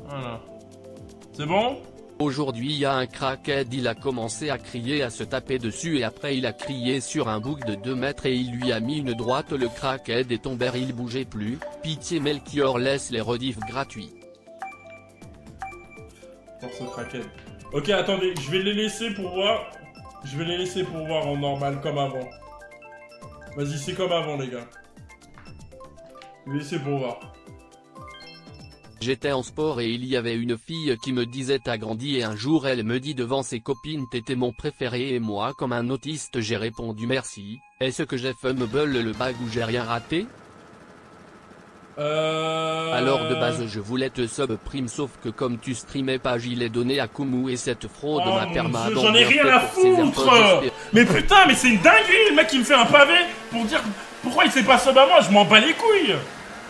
Voilà. C'est bon? Aujourd'hui il y a un crackhead, il a commencé à crier, à se taper dessus et après il a crié sur un bouc de 2 mètres et il lui a mis une droite, le crackhead est tombé, il bougeait plus, pitié Melchior laisse les rediffs gratuits. Force crackhead. Ok, attendez, je vais les laisser pour voir. Je vais les laisser pour voir en normal, comme avant. Vas-y, c'est comme avant, les gars. Je vais laisser pour voir. J'étais en sport et il y avait une fille qui me disait t'as grandi et un jour elle me dit devant ses copines t'étais mon préféré et moi comme un autiste j'ai répondu merci, est-ce que j'ai fumble le bag ou j'ai rien raté? Alors de base je voulais te sub prime sauf que comme tu streamais pas j'y l'ai donné à Kumu et cette fraude Oh m'a mon permis Dieu, j'en ai rien à foutre. Mais putain, mais c'est une dinguerie, le mec qui me fait un pavé pour dire pourquoi il s'est pas sub à moi, je m'en bats les couilles.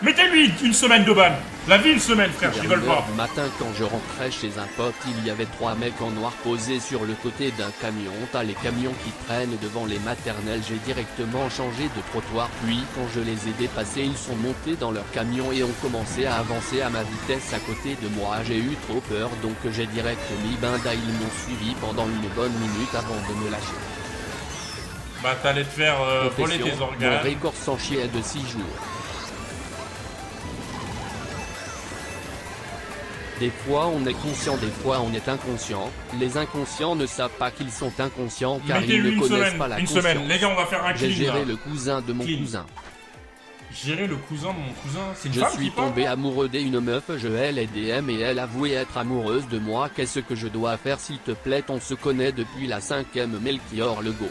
Mettez-lui une semaine de ban. La vie une semaine, frère, je rigole pas. Du matin quand je rentrais chez un pote il y avait 3 mecs en noir posés sur le côté d'un camion, t'as les camions qui traînent devant les maternelles, j'ai directement changé de trottoir puis quand je les ai dépassés ils sont montés dans leur camion et ont commencé à avancer à ma vitesse à côté de moi, j'ai eu trop peur donc j'ai direct mis binda, ils m'ont suivi pendant une bonne minute avant de me lâcher. Bah t'allais te faire voler tes Mon organes. record sans chier est de 6 jours. Des fois on est conscient, des fois on est inconscient. Les inconscients ne savent pas qu'ils sont inconscients car ils Mettez-lui ne une connaissent semaine, pas la une conscience. semaine. Les gars, on va faire un J'ai clean, géré là. le cousin de mon Clean. cousin. Gérer le cousin de mon cousin. C'est une Je femme suis qui parle, tombé là amoureux d'une meuf, je elle est DM et elle avouait être amoureuse de moi. Qu'est-ce que je dois faire s'il te plaît? On se connaît depuis la 5ème, Melchior le GOAT.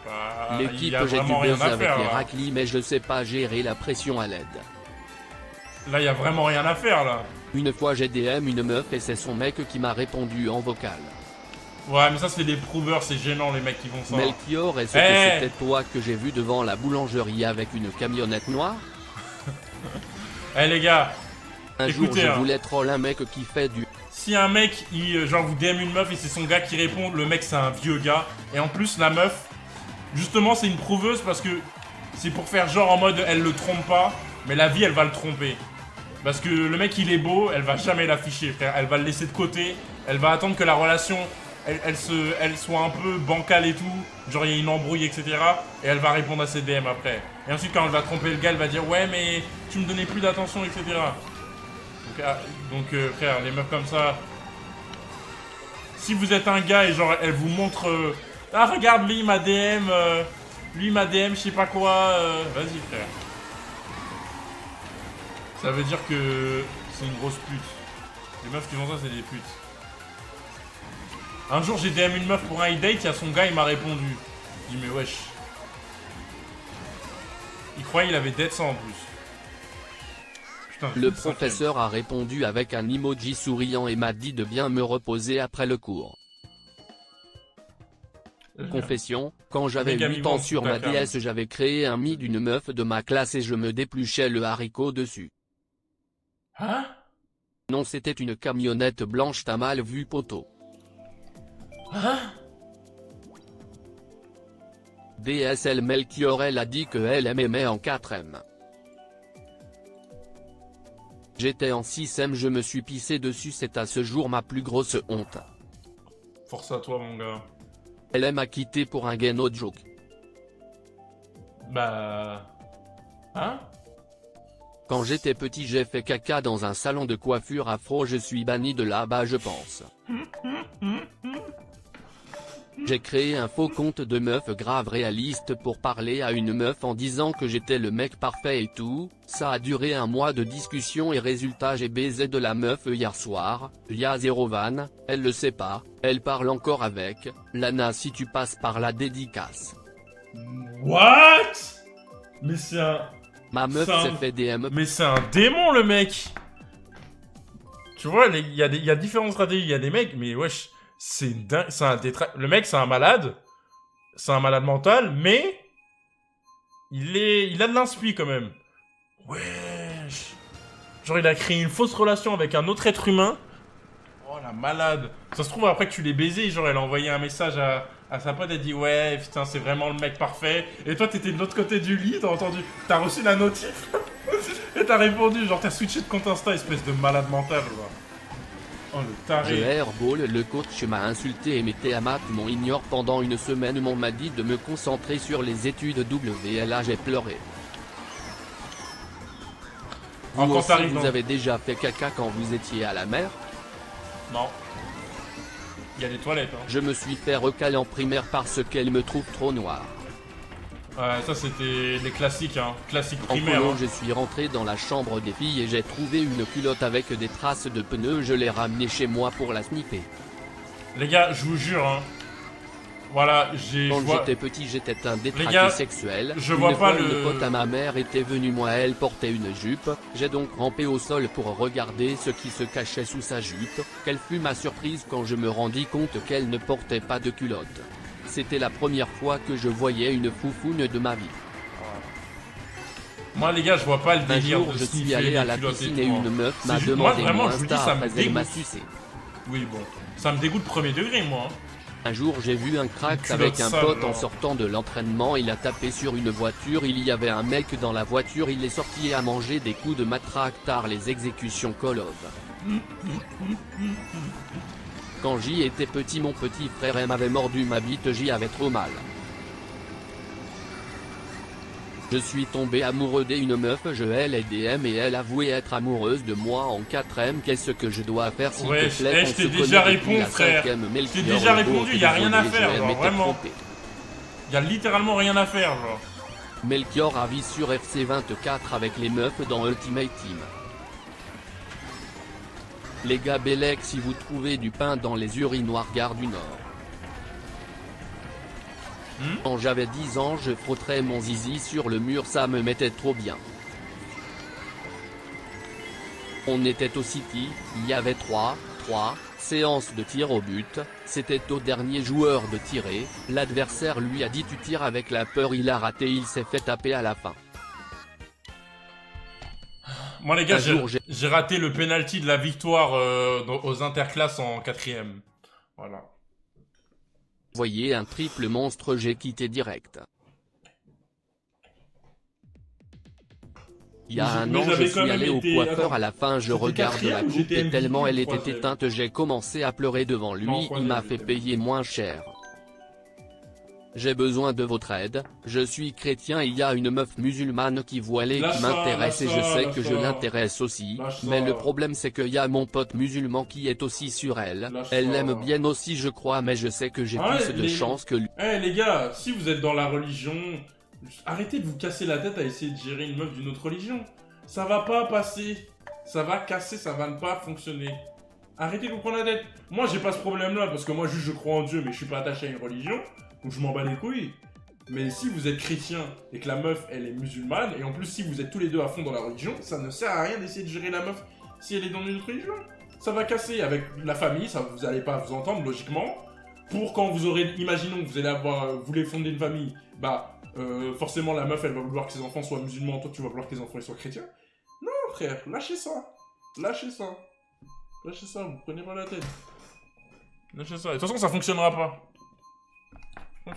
Bah, il L'équipe y a j'ai du vraiment rien buzz à avec faire, les là. raclis mais je sais pas gérer la pression à l'aide. Là, il y a vraiment rien à faire, là. Une fois j'ai DM une meuf et c'est son mec qui m'a répondu en vocal. Ouais, mais ça, c'est des prouveurs, c'est gênant, les mecs qui font ça. Melchior, est-ce que c'était toi que j'ai vu devant la boulangerie avec une camionnette noire? Eh, les gars, Un jour écoutez, je hein. voulais troll un mec qui fait du... Si un mec, genre vous DM une meuf et c'est son gars qui répond, le mec c'est un vieux gars. Et en plus la meuf, justement c'est une prouveuse parce que c'est pour faire genre en mode elle le trompe pas, mais la vie elle va le tromper. Parce que le mec il est beau, elle va jamais l'afficher frère, elle va le laisser de côté, elle va attendre que la relation, elle soit un peu bancale et tout, genre il y a une embrouille etc. Et elle va répondre à ses DM après. Et ensuite quand elle va tromper le gars, elle va dire ouais mais tu me donnais plus d'attention etc. Donc, frère, les meufs comme ça, si vous êtes un gars et genre elle vous montre ah regarde lui ma DM je sais pas quoi, vas-y frère. Ça veut dire que c'est une grosse pute. Les meufs qui font ça c'est des putes. Un jour j'ai DM une meuf pour un date, il y a son gars il m'a répondu. Je dis mais wesh. Il croyait il avait dead ça en plus. Putain, Le professeur a répondu avec un emoji souriant et m'a dit de bien me reposer après le cours. Confession, quand j'avais 8 ans sur ma DS j'avais créé un mi d'une meuf de ma classe et je me dépluchais le haricot dessus. Hein? Non c'était une camionnette blanche, t'as mal vu poteau. Hein? DSL Melchior elle a dit que elle m'aimait en 4ème. J'étais en 6ème, je me suis pissé dessus, c'est à ce jour ma plus grosse honte. Force à toi mon gars. Elle m'a quitté pour un gay no joke. Bah... Hein? Quand j'étais petit j'ai fait caca dans un salon de coiffure afro, je suis banni de là-bas je pense. J'ai créé un faux compte de meuf grave réaliste pour parler à une meuf en disant que j'étais le mec parfait et tout, ça a duré un mois de discussion et résultat j'ai baisé de la meuf hier soir, y'a 0 van, elle le sait pas, elle parle encore avec, Lana si tu passes par la dédicace. What? Mais c'est un... Ma meuf s'est fait DM. Mais c'est un démon le mec. Tu vois, il y a différentes stratégies, il y a des mecs, mais wesh, c'est un le mec c'est un malade mental, mais il a de l'inspi quand même. Wesh. Genre il a créé une fausse relation avec un autre être humain. Oh la malade. Ça se trouve après que tu l'aies baisé, genre elle a envoyé un message à sa pote, elle dit ouais putain c'est vraiment le mec parfait. Et toi t'étais de l'autre côté du lit, t'as reçu la notif. Et t'as répondu, genre t'as switché de compte Insta, espèce de malade mental, genre. Oh le Je taré. airball, le coach m'a insulté et mettait à maths mon ignore pendant une semaine. On m'a dit de me concentrer sur les études WLA, j'ai pleuré. Vous Quand aussi, t'arrives vous dans... avez déjà fait caca quand vous étiez à la mer? Non. Il y a des toilettes, hein. Je me suis fait recaler en primaire parce qu'elle me trouve trop noire. Ouais, ça c'était les classiques, hein. Classiques En primaires. colo, Hein. je suis rentré dans la chambre des filles et j'ai trouvé une culotte avec des traces de pneus. Je l'ai ramenée chez moi pour la sniffer. Les gars, je vous jure, hein. Voilà, Quand je vois- j'étais petit, j'étais un gars, détraqué sexuel. je Une vois pas fois, le- une pote à ma mère était venue, moi elle portait une jupe. J'ai donc rampé au sol pour regarder ce qui se cachait sous sa jupe. Quelle fut ma surprise quand je me rendis compte qu'elle ne portait pas de culotte. C'était la première fois que je voyais une foufoune de ma vie. Moi les gars, je vois pas le Un délire jour, de je suis sniffer allé les à la culottes piscine et et tout, hein. une meuf C'est m'a juste- demandé moi, vraiment, mon je vous dis, Insta ça me après elle m'a dégoûte. sucé. Oui, bon. Ça me dégoûte premier degré, moi. Hein. Un jour j'ai vu un Une crack culotte avec un sale, pote en genre. sortant de l'entraînement, il a tapé sur une voiture, il y avait un mec dans la voiture, il est sorti et a mangé des coups de matraque tard les exécutions Call of. Quand j'y étais petit, mon petit frère m'avait mordu ma bite, j'y avais trop mal. Je suis tombé amoureux d'une meuf, je l'ai DM et elle avouait être amoureuse de moi en 4ème. Qu'est-ce que je dois faire s'il Ouais, te plaît? je On t'ai se déjà connaît depuis répondu, la frère. 5e, Je t'ai Melchior déjà le beau, répondu, y a rien à désolé, faire, je genre, m'étais vraiment. trompé. Y a littéralement rien à faire, genre. Melchior a vie sur FC24 avec les meufs dans Ultimate Team. Les gars Bellec, si vous trouvez du pain dans les urinoirs Gare du Nord. Quand j'avais 10 ans, je frotterais mon zizi sur le mur, ça me mettait trop bien. On était au City, il y avait 3 séances de tir au but, c'était au dernier joueur de tirer, l'adversaire lui a dit tu tires avec la peur, il a raté, il s'est fait taper à la fin. Moi les gars, Un jour, j'ai raté le penalty de la victoire aux interclasses en 4ème. Voilà. Voyez un triple monstre, j'ai quitté direct. Il y a Mais un an, je j'avais quand suis même allé au été- coiffeur, attends, à la fin je j'étais regarde la quatrième ou coupe j'étais et MVP tellement elle ou était troisième? éteinte, j'ai commencé à pleurer devant lui, Non, il troisième, m'a fait j'étais. payer moins cher. J'ai besoin de votre aide, je suis chrétien, il y a une meuf musulmane qui voilée Lâche qui ça, m'intéresse et lâche je ça, sais lâche que je ça. l'intéresse aussi, Lâche mais ça. le problème c'est qu'il y a mon pote musulman qui est aussi sur elle, Lâche elle ça. l'aime bien aussi je crois, mais je sais que j'ai Ah ouais, plus de les- chance que lui. Eh les gars, si vous êtes dans la religion, arrêtez de vous casser la tête à essayer de gérer une meuf d'une autre religion. Ça va pas passer. Ça va casser, ça va ne pas fonctionner. Arrêtez de vous prendre la tête. Moi j'ai pas ce problème là parce que moi juste je crois en Dieu mais je suis pas attaché à une religion. Donc je m'en bats les couilles. Mais si vous êtes chrétien et que la meuf elle est musulmane, et en plus si vous êtes tous les deux à fond dans la religion, ça ne sert à rien d'essayer de gérer la meuf si elle est dans une autre religion. Ça va casser avec la famille, ça vous allez pas vous entendre logiquement. Pour quand vous aurez, imaginons que vous allez avoir, vous voulez fonder une famille, bah forcément la meuf elle va vouloir que ses enfants soient musulmans, toi tu vas vouloir que tes enfants ils soient chrétiens. Non frère, lâchez ça. Lâchez ça. Lâchez ça, vous prenez pas la tête. Lâchez ça. Et de toute façon ça fonctionnera pas.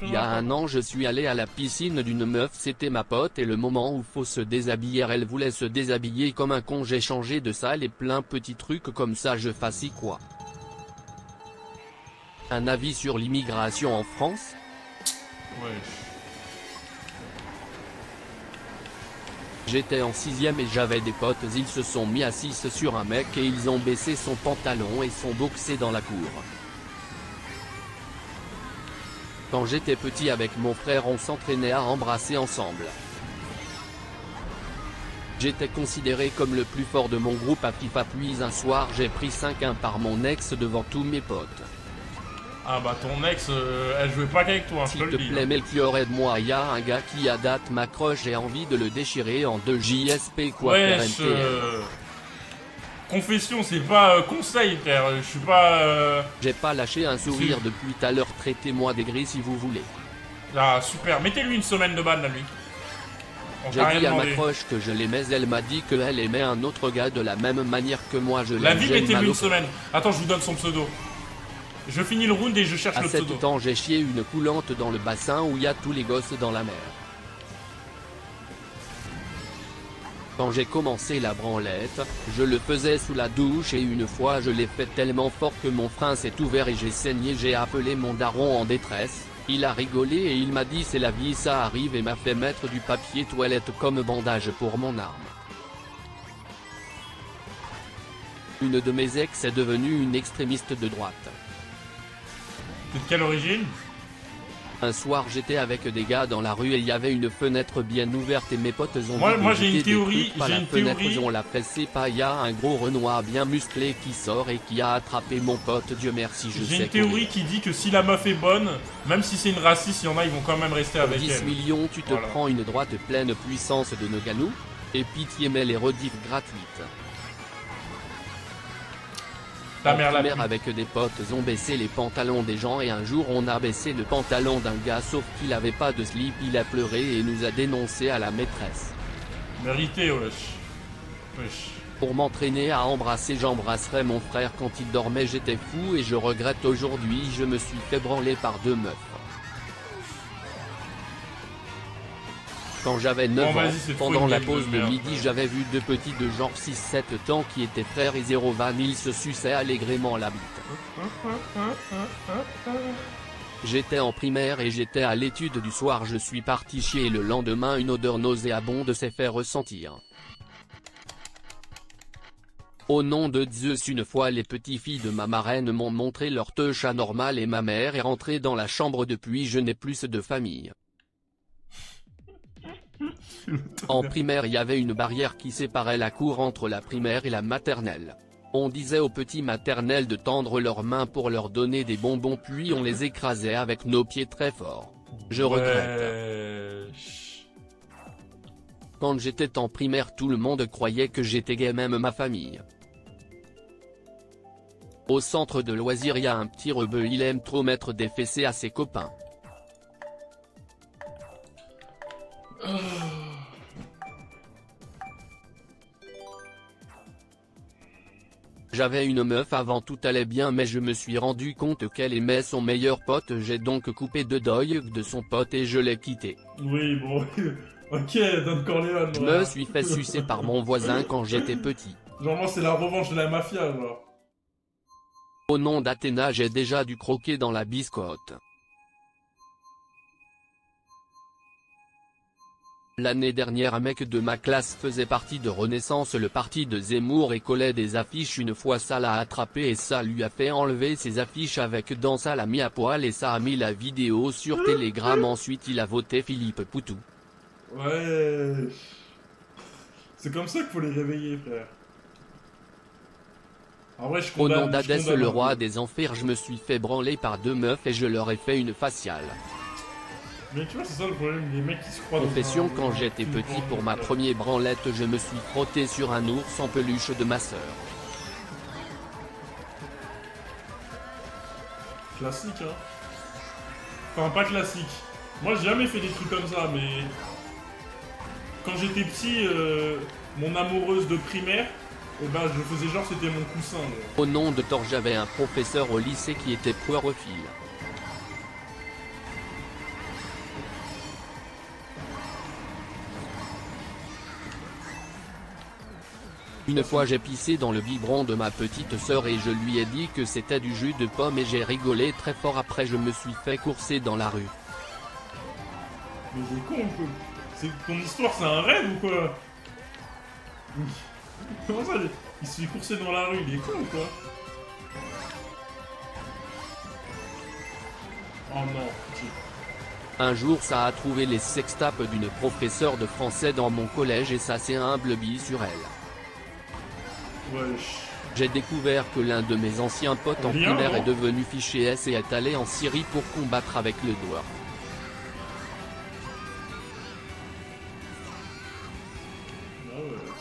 Il y a un an, je suis allé à la piscine d'une meuf, c'était ma pote et le moment où faut se déshabiller, elle voulait se déshabiller comme un con, j'ai changé de salle et plein petits trucs comme ça, je fasse quoi. Un avis sur l'immigration en France? Ouais. J'étais en 6ème et j'avais des potes, ils se sont mis à 6 sur un mec et ils ont baissé son pantalon et sont boxés dans la cour. Quand j'étais petit avec mon frère, on s'entraînait à embrasser ensemble. J'étais considéré comme le plus fort de mon groupe à FIFA, puis un soir j'ai pris 5-1 par mon ex devant tous mes potes. Ah bah ton ex, elle jouait pas qu'avec toi, je S'il te te le dis. plaît Melchior, aide-moi, y a un gars qui à date m'accroche, j'ai envie de le déchirer en 2 JSP quoi faire Wesh, NTR. confession, c'est pas conseil, frère. Je suis pas. J'ai pas lâché un sourire depuis tout à l'heure, traitez-moi des gris si vous voulez. Ah, super. Mettez-lui une semaine de ban, là, lui. On J'ai t'a rien dit à ma demandé. crush que je l'aimais, elle m'a dit qu'elle aimait un autre gars de la même manière que moi je La l'aime. vie, j'aime mettez-lui Malo. une semaine. Attends, je vous donne son pseudo. Je finis le round et je cherche À le 7 pseudo. ans, j'ai chié une coulante dans le bassin où il y a tous les gosses dans la mer. Quand j'ai commencé la branlette, je le faisais sous la douche et une fois je l'ai fait tellement fort que mon frein s'est ouvert et j'ai saigné. J'ai appelé mon daron en détresse, il a rigolé et il m'a dit c'est la vie, ça arrive, et m'a fait mettre du papier toilette comme bandage pour mon arme. Une de mes ex est devenue une extrémiste de droite. T'es de quelle origine? Un soir j'étais avec des gars dans la rue et il y avait une fenêtre bien ouverte et mes potes ont Moi j'ai une jeter des théorie, trucs par j'ai la une fenêtre, théorie. on l'a fait, c'est pas, y a un gros Renoir bien musclé qui sort et qui a attrapé mon pote, Dieu merci je sais. J'ai une théorie qui dit que si la meuf est bonne, même si c'est une raciste, il y en a, ils vont quand même rester Pour avec 10 elle. millions tu te Voilà. prends une droite pleine puissance de Nogano? Et pitié mais les rediffs gratuites. Ta En mère la primaire pute. avec des potes ont baissé les pantalons des gens et un jour on a baissé le pantalon d'un gars sauf qu'il avait pas de slip, il a pleuré et nous a dénoncé à la maîtresse. Mérité, wesh. Wesh. Pour m'entraîner à embrasser, j'embrasserais mon frère quand il dormait, j'étais fou et je regrette aujourd'hui, je me suis fait branler par 2 meufs. Quand j'avais 9 Bon, ans, vas-y, c'est trop pendant une la game pause de de merde. midi j'avais vu 2 petits de genre 6-7 ans qui étaient frères et 0 van, ils se suçaient allègrement la bite. J'étais en primaire et j'étais à l'étude du soir, je suis parti chier et le lendemain une odeur nauséabonde s'est fait ressentir. Au nom de Zeus, une fois les petites filles de ma marraine m'ont montré leur teuche anormale et ma mère est rentrée dans la chambre, depuis je n'ai plus de famille. En primaire il y avait une barrière qui séparait la cour entre la primaire et la maternelle. On disait aux petits maternels de tendre leurs mains pour leur donner des bonbons puis on les écrasait avec nos pieds très fort. Je regrette. Wesh. Quand j'étais en primaire tout le monde croyait que j'étais gay, même ma famille. Au centre de loisirs il y a un petit rebeu, il aime trop mettre des fessées à ses copains. J'avais une meuf avant, tout allait bien mais je me suis rendu compte qu'elle aimait son meilleur pote, j'ai donc coupé de deuil de son pote et je l'ai quitté. Oui, bon. Ok, Don Corleone. Je voilà. me suis fait sucer par mon voisin quand j'étais petit. Genre, moi, c'est la revanche de la mafia, genre. Au nom d'Athéna j'ai déjà dû croquer dans la biscotte. L'année dernière un mec de ma classe faisait partie de Renaissance, le parti de Zemmour, et collait des affiches. Une fois ça l'a attrapé et ça lui a fait enlever ses affiches avec dans, ça l'a mis à poil et ça a mis la vidéo sur Telegram. Ensuite il a voté Philippe Poutou. Ouais. C'est comme ça qu'il faut les réveiller, frère. En vrai, je Au condamne. nom je d'Hadès condamne le un roi peu. des enfers, je me suis fait branler par 2 meufs et je leur ai fait une faciale. Mais tu vois, c'est ça le problème, les mecs qui se croient dans Confession, un- quand j'étais une petit grande- pour ma première branlette je me suis frotté sur un ours en peluche de ma sœur. Classique, hein. Enfin, pas classique. Moi, j'ai jamais fait des trucs comme ça, mais... Quand j'étais petit, mon amoureuse de primaire, eh ben, je faisais genre c'était mon coussin. Genre. Au nom de Thor, j'avais un professeur au lycée qui était poirephile. Une fois j'ai pissé dans le biberon de ma petite sœur et je lui ai dit que c'était du jus de pomme et j'ai rigolé très fort. Après je me suis fait courser dans la rue. Mais il est con un peu. Ton histoire, c'est un rêve ou quoi? Comment ça, il se fait courser dans la rue, il est con ou quoi? Oh non, pitié. Un jour ça a trouvé les sextapes d'une professeure de français dans mon collège et ça s'est imblebé sur elle. Wesh. J'ai découvert que l'un de mes anciens potes en Rien, primaire non est devenu fiché S et est allé en Syrie pour combattre avec le doigt. Ah ouais.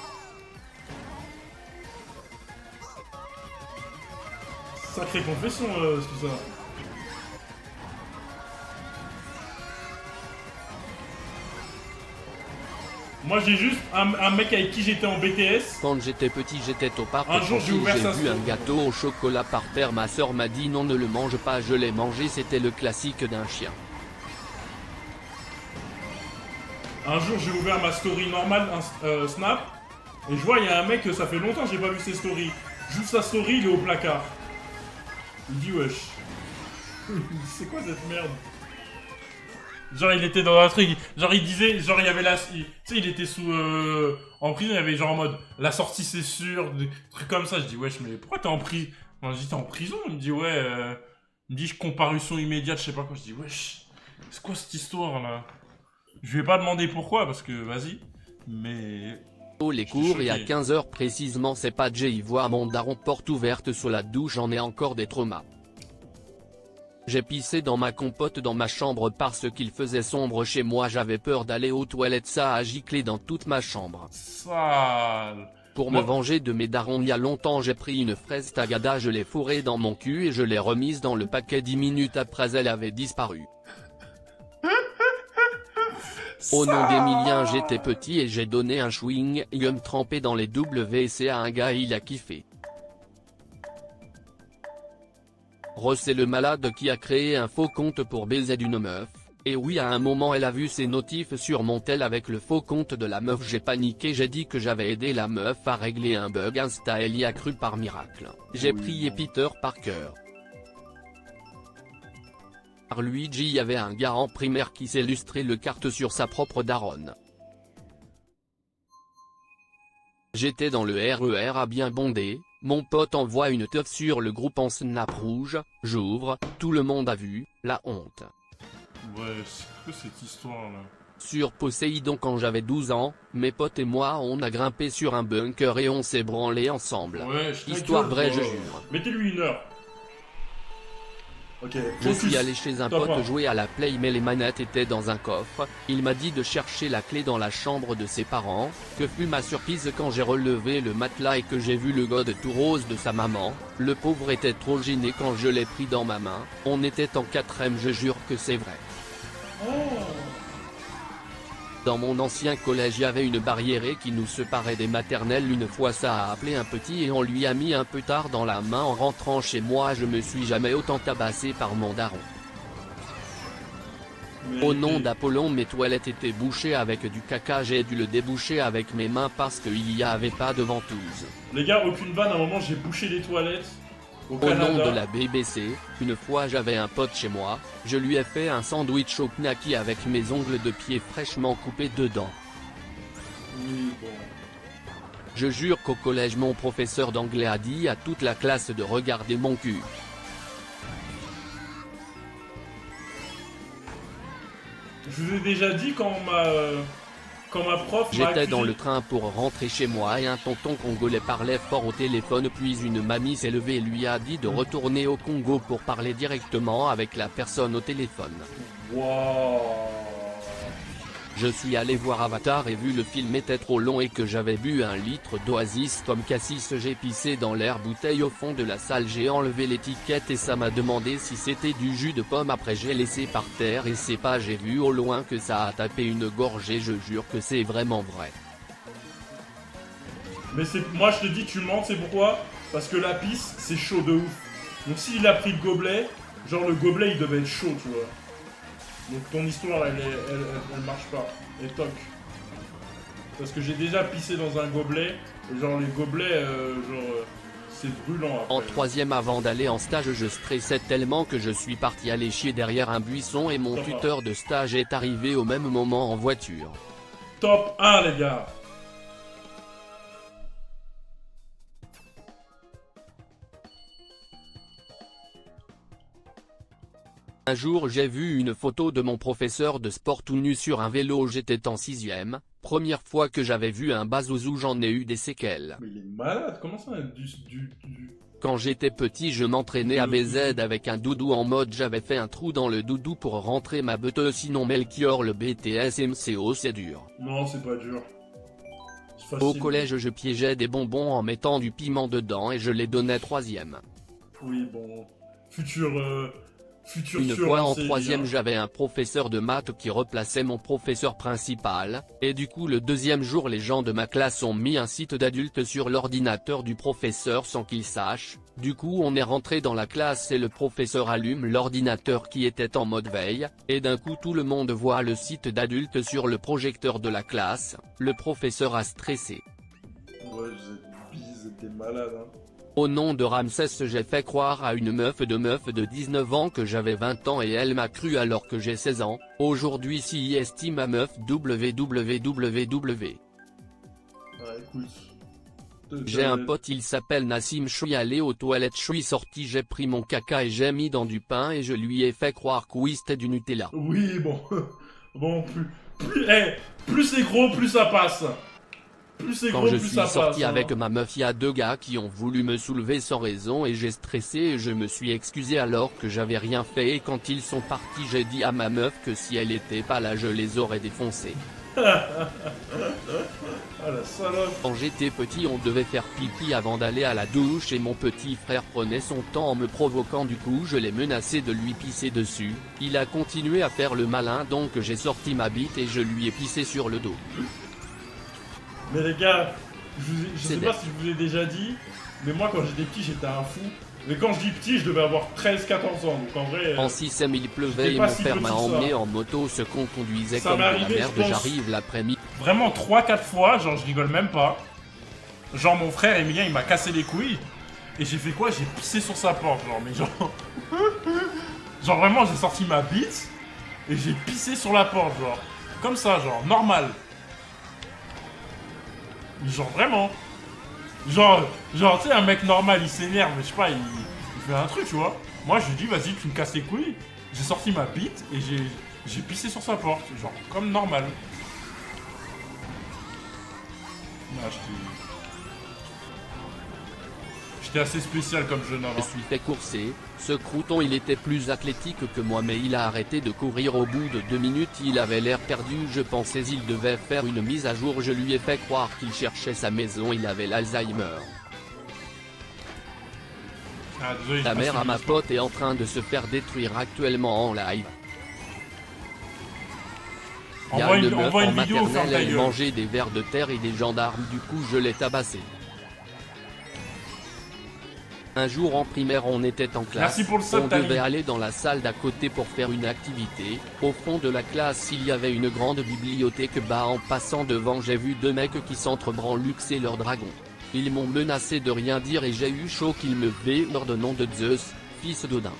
Sacrée confession, tout ça. Moi, j'ai juste un mec avec qui j'étais en BTS. Quand j'étais petit j'étais au parc Un jour, j'ai tranquille, ouvert j'ai sa vu un story. gâteau au chocolat par terre, ma soeur m'a dit non ne le mange pas, je l'ai mangé, c'était le classique d'un chien. Un jour, j'ai ouvert ma story normale, Snap, Et je vois, il y a un mec, ça fait longtemps que j'ai pas vu ses stories. J'ouvre sa story, il est au placard. Il dit wesh. C'est quoi cette merde? Genre il était dans un truc, genre il disait, genre il y avait la... Tu sais, il était sous... en prison, il y avait genre en mode, la sortie c'est sûr, des trucs comme ça. Je dis wesh, mais pourquoi t'es en prison? Moi je dis t'es en prison? Il me dit ouais, il me dit comparution immédiate, je sais pas quoi. Je dis wesh, c'est quoi cette histoire là? Je vais pas demander pourquoi, parce que vas-y, mais... Les cours et à 15h précisément c'est pas Jay voir mon daron porte ouverte sous la douche, j'en ai encore des traumas. J'ai pissé dans ma compote dans ma chambre parce qu'il faisait sombre chez moi, j'avais peur d'aller aux toilettes, ça a giclé dans toute ma chambre. Sale. Pour me venger de mes darons il y a longtemps j'ai pris une fraise tagada, je l'ai fourrée dans mon cul et je l'ai remise dans le paquet 10 minutes après elle avait disparu. Au nom d'Emilien j'étais petit et j'ai donné un chewing-gum trempé dans les WC à un gars, il a kiffé. Ross est le malade qui a créé un faux compte pour baiser d'une meuf, et oui à un moment elle a vu ses notifs sur mon tel avec le faux compte de la meuf, j'ai paniqué, j'ai dit que j'avais aidé la meuf à régler un bug Insta, elle y a cru par miracle. J'ai prié Peter Parker. Par Luigi y avait un gars en primaire qui s'illustrait le carte sur sa propre daronne. J'étais dans le RER à bien bondé, mon pote envoie une teuf sur le groupe en snap rouge, j'ouvre, tout le monde a vu, la honte. Ouais, c'est quoi cette histoire là? Sur Poséidon quand j'avais 12 ans, mes potes et moi on a grimpé sur un bunker et on s'est branlé ensemble. Ouais, histoire vraie je jure. Mettez-lui 1 heure. Ok. Je suis allé chez un pote jouer à la Play mais les manettes étaient dans un coffre, il m'a dit de chercher la clé dans la chambre de ses parents, que fut ma surprise quand j'ai relevé le matelas et que j'ai vu le god tout rose de sa maman, le pauvre était trop gêné quand je l'ai pris dans ma main, on était en 4ème, je jure que c'est vrai. Dans mon ancien collège y avait une barrière qui nous séparait des maternelles, une fois ça a appelé un petit et on lui a mis un petard dans la main en rentrant chez moi, je me suis jamais autant tabassé par mon daron. Au nom d'Apollon mes toilettes étaient bouchées avec du caca, j'ai dû le déboucher avec mes mains parce qu'il y avait pas de ventouse. Les gars, aucune vanne, à un moment j'ai bouché les toilettes. Au nom de la BBC, une fois j'avais un pote chez moi, je lui ai fait un sandwich au knacky avec mes ongles de pied fraîchement coupés dedans. Oui, bon. Je jure qu'au collège mon professeur d'anglais a dit à toute la classe de regarder mon cul. Je vous ai déjà dit quand ma prof J'étais dans le train pour rentrer chez moi et un tonton congolais parlait fort au téléphone, puis une mamie s'est levée et lui a dit de retourner au Congo pour parler directement avec la personne au téléphone. Wow. Je suis allé voir Avatar et vu le film était trop long et que j'avais bu 1 litre d'Oasis comme Cassis, j'ai pissé dans l'air bouteille au fond de la salle, j'ai enlevé l'étiquette et ça m'a demandé si c'était du jus de pomme, après j'ai laissé par terre et c'est pas, j'ai vu au loin que ça a tapé une gorgée, je jure que c'est vraiment vrai. Mais c'est, moi je te dis tu mens, c'est pourquoi? Parce que la pisse c'est chaud de ouf. Donc s'il a pris le gobelet, genre le gobelet il devait être chaud, tu vois. Donc ton histoire elle marche pas. Et toc. Parce que j'ai déjà pissé dans un gobelet. Et genre les gobelets, c'est brûlant après. En 3ème avant d'aller en stage je stressais tellement que je suis parti aller chier derrière un buisson et mon tuteur de stage est arrivé au même moment en voiture. Top 1 les gars. Un jour j'ai vu une photo de mon professeur de sport tout nu sur un vélo, j'étais en 6ème, première fois que j'avais vu un bazouzou, j'en ai eu des séquelles. Mais il est malade, comment ça Quand j'étais petit je m'entraînais à BZ avec un doudou en mode j'avais fait un trou dans le doudou pour rentrer ma beuteuse, sinon Melchior le BTS MCO c'est dur. Non c'est pas dur. Au collège je piégeais des bonbons en mettant du piment dedans et je les donnais 3ème. Oui bon, futur Une fois en 3ème j'avais un professeur de maths qui replaçait mon professeur principal, et du coup le 2e jour les gens de ma classe ont mis un site d'adulte sur l'ordinateur du professeur sans qu'il sache, du coup on est rentré dans la classe et le professeur allume l'ordinateur qui était en mode veille, et d'un coup tout le monde voit le site d'adulte sur le projecteur de la classe, le professeur a stressé. vous êtes des malades, hein. Au nom de Ramsès, j'ai fait croire à une meuf de 19 ans que j'avais 20 ans et elle m'a cru alors que j'ai 16 ans. Aujourd'hui si estime ma meuf www. Ouais, écoute. J'ai un pote, il s'appelle Nassim, je suis allé aux toilettes, je suis sorti, j'ai pris mon caca et j'ai mis dans du pain et je lui ai fait croire que oui c'était du Nutella. Oui, bon. Bon, plus c'est gros, plus ça passe. Plus c'est Quand gros, je plus suis ça sorti passe. avec hein. ma meuf, il y a 2 gars qui ont voulu me soulever sans raison et j'ai stressé et je me suis excusé alors que j'avais rien fait et quand ils sont partis j'ai dit à ma meuf que si elle était pas là je les aurais défoncés. Ah la salope. Quand j'étais petit on devait faire pipi avant d'aller à la douche et mon petit frère prenait son temps en me provoquant, du coup je l'ai menacé de lui pisser dessus, il a continué à faire le malin donc j'ai sorti ma bite et je lui ai pissé sur le dos. Mais les gars, je sais C'est pas net. si je vous ai déjà dit, mais moi quand j'étais petit j'étais un fou. Mais quand je dis petit, je devais avoir 13-14 ans, donc en vrai... En 6ème il pleuvait j'étais et pas mon si père petit m'a que ça. emmené en moto, ce qu'on conduisait Ça comme de m'est la arrivé, merde, je pense. j'arrive l'après-midi. Vraiment 3-4 fois, genre je rigole même pas. Genre mon frère Emilien il m'a cassé les couilles. Et j'ai fait quoi? J'ai pissé sur sa porte, genre, mais genre... genre vraiment j'ai sorti ma bite et j'ai pissé sur la porte, genre. Comme ça, genre, normal. Genre vraiment. Genre, tu sais, un mec normal il s'énerve, je sais pas, il fait un truc, tu vois. Moi je lui dis vas-y tu me casses les couilles. J'ai sorti ma bite et j'ai pissé sur sa porte, genre comme normal. Non, j'étais assez spécial comme jeune homme. Je suis fait courser, ce crouton il était plus athlétique que moi mais il a arrêté de courir au bout de 2 minutes, il avait l'air perdu, je pensais il devait faire une mise à jour, je lui ai fait croire qu'il cherchait sa maison, il avait l'Alzheimer. Ah, désolé, La j'ai pas mère à suivi ma l'histoire. pote est en train de se faire détruire actuellement en live. Il y a une meuf Envoie en une vidéo, ferme maternelle, ta elle gueule. mangeait des vers de terre et des gendarmes, du coup je l'ai tabassé. Un jour en primaire on était en classe, Merci pour le sub, on Tali. devait aller dans la salle d'à côté pour faire une activité, au fond de la classe il y avait une grande bibliothèque, en passant devant j'ai vu 2 mecs qui s'entre-branluxaient leur dragon. Ils m'ont menacé de rien dire et j'ai eu chaud qu'ils me vénèrent de nom de Zeus, fils d'Odin.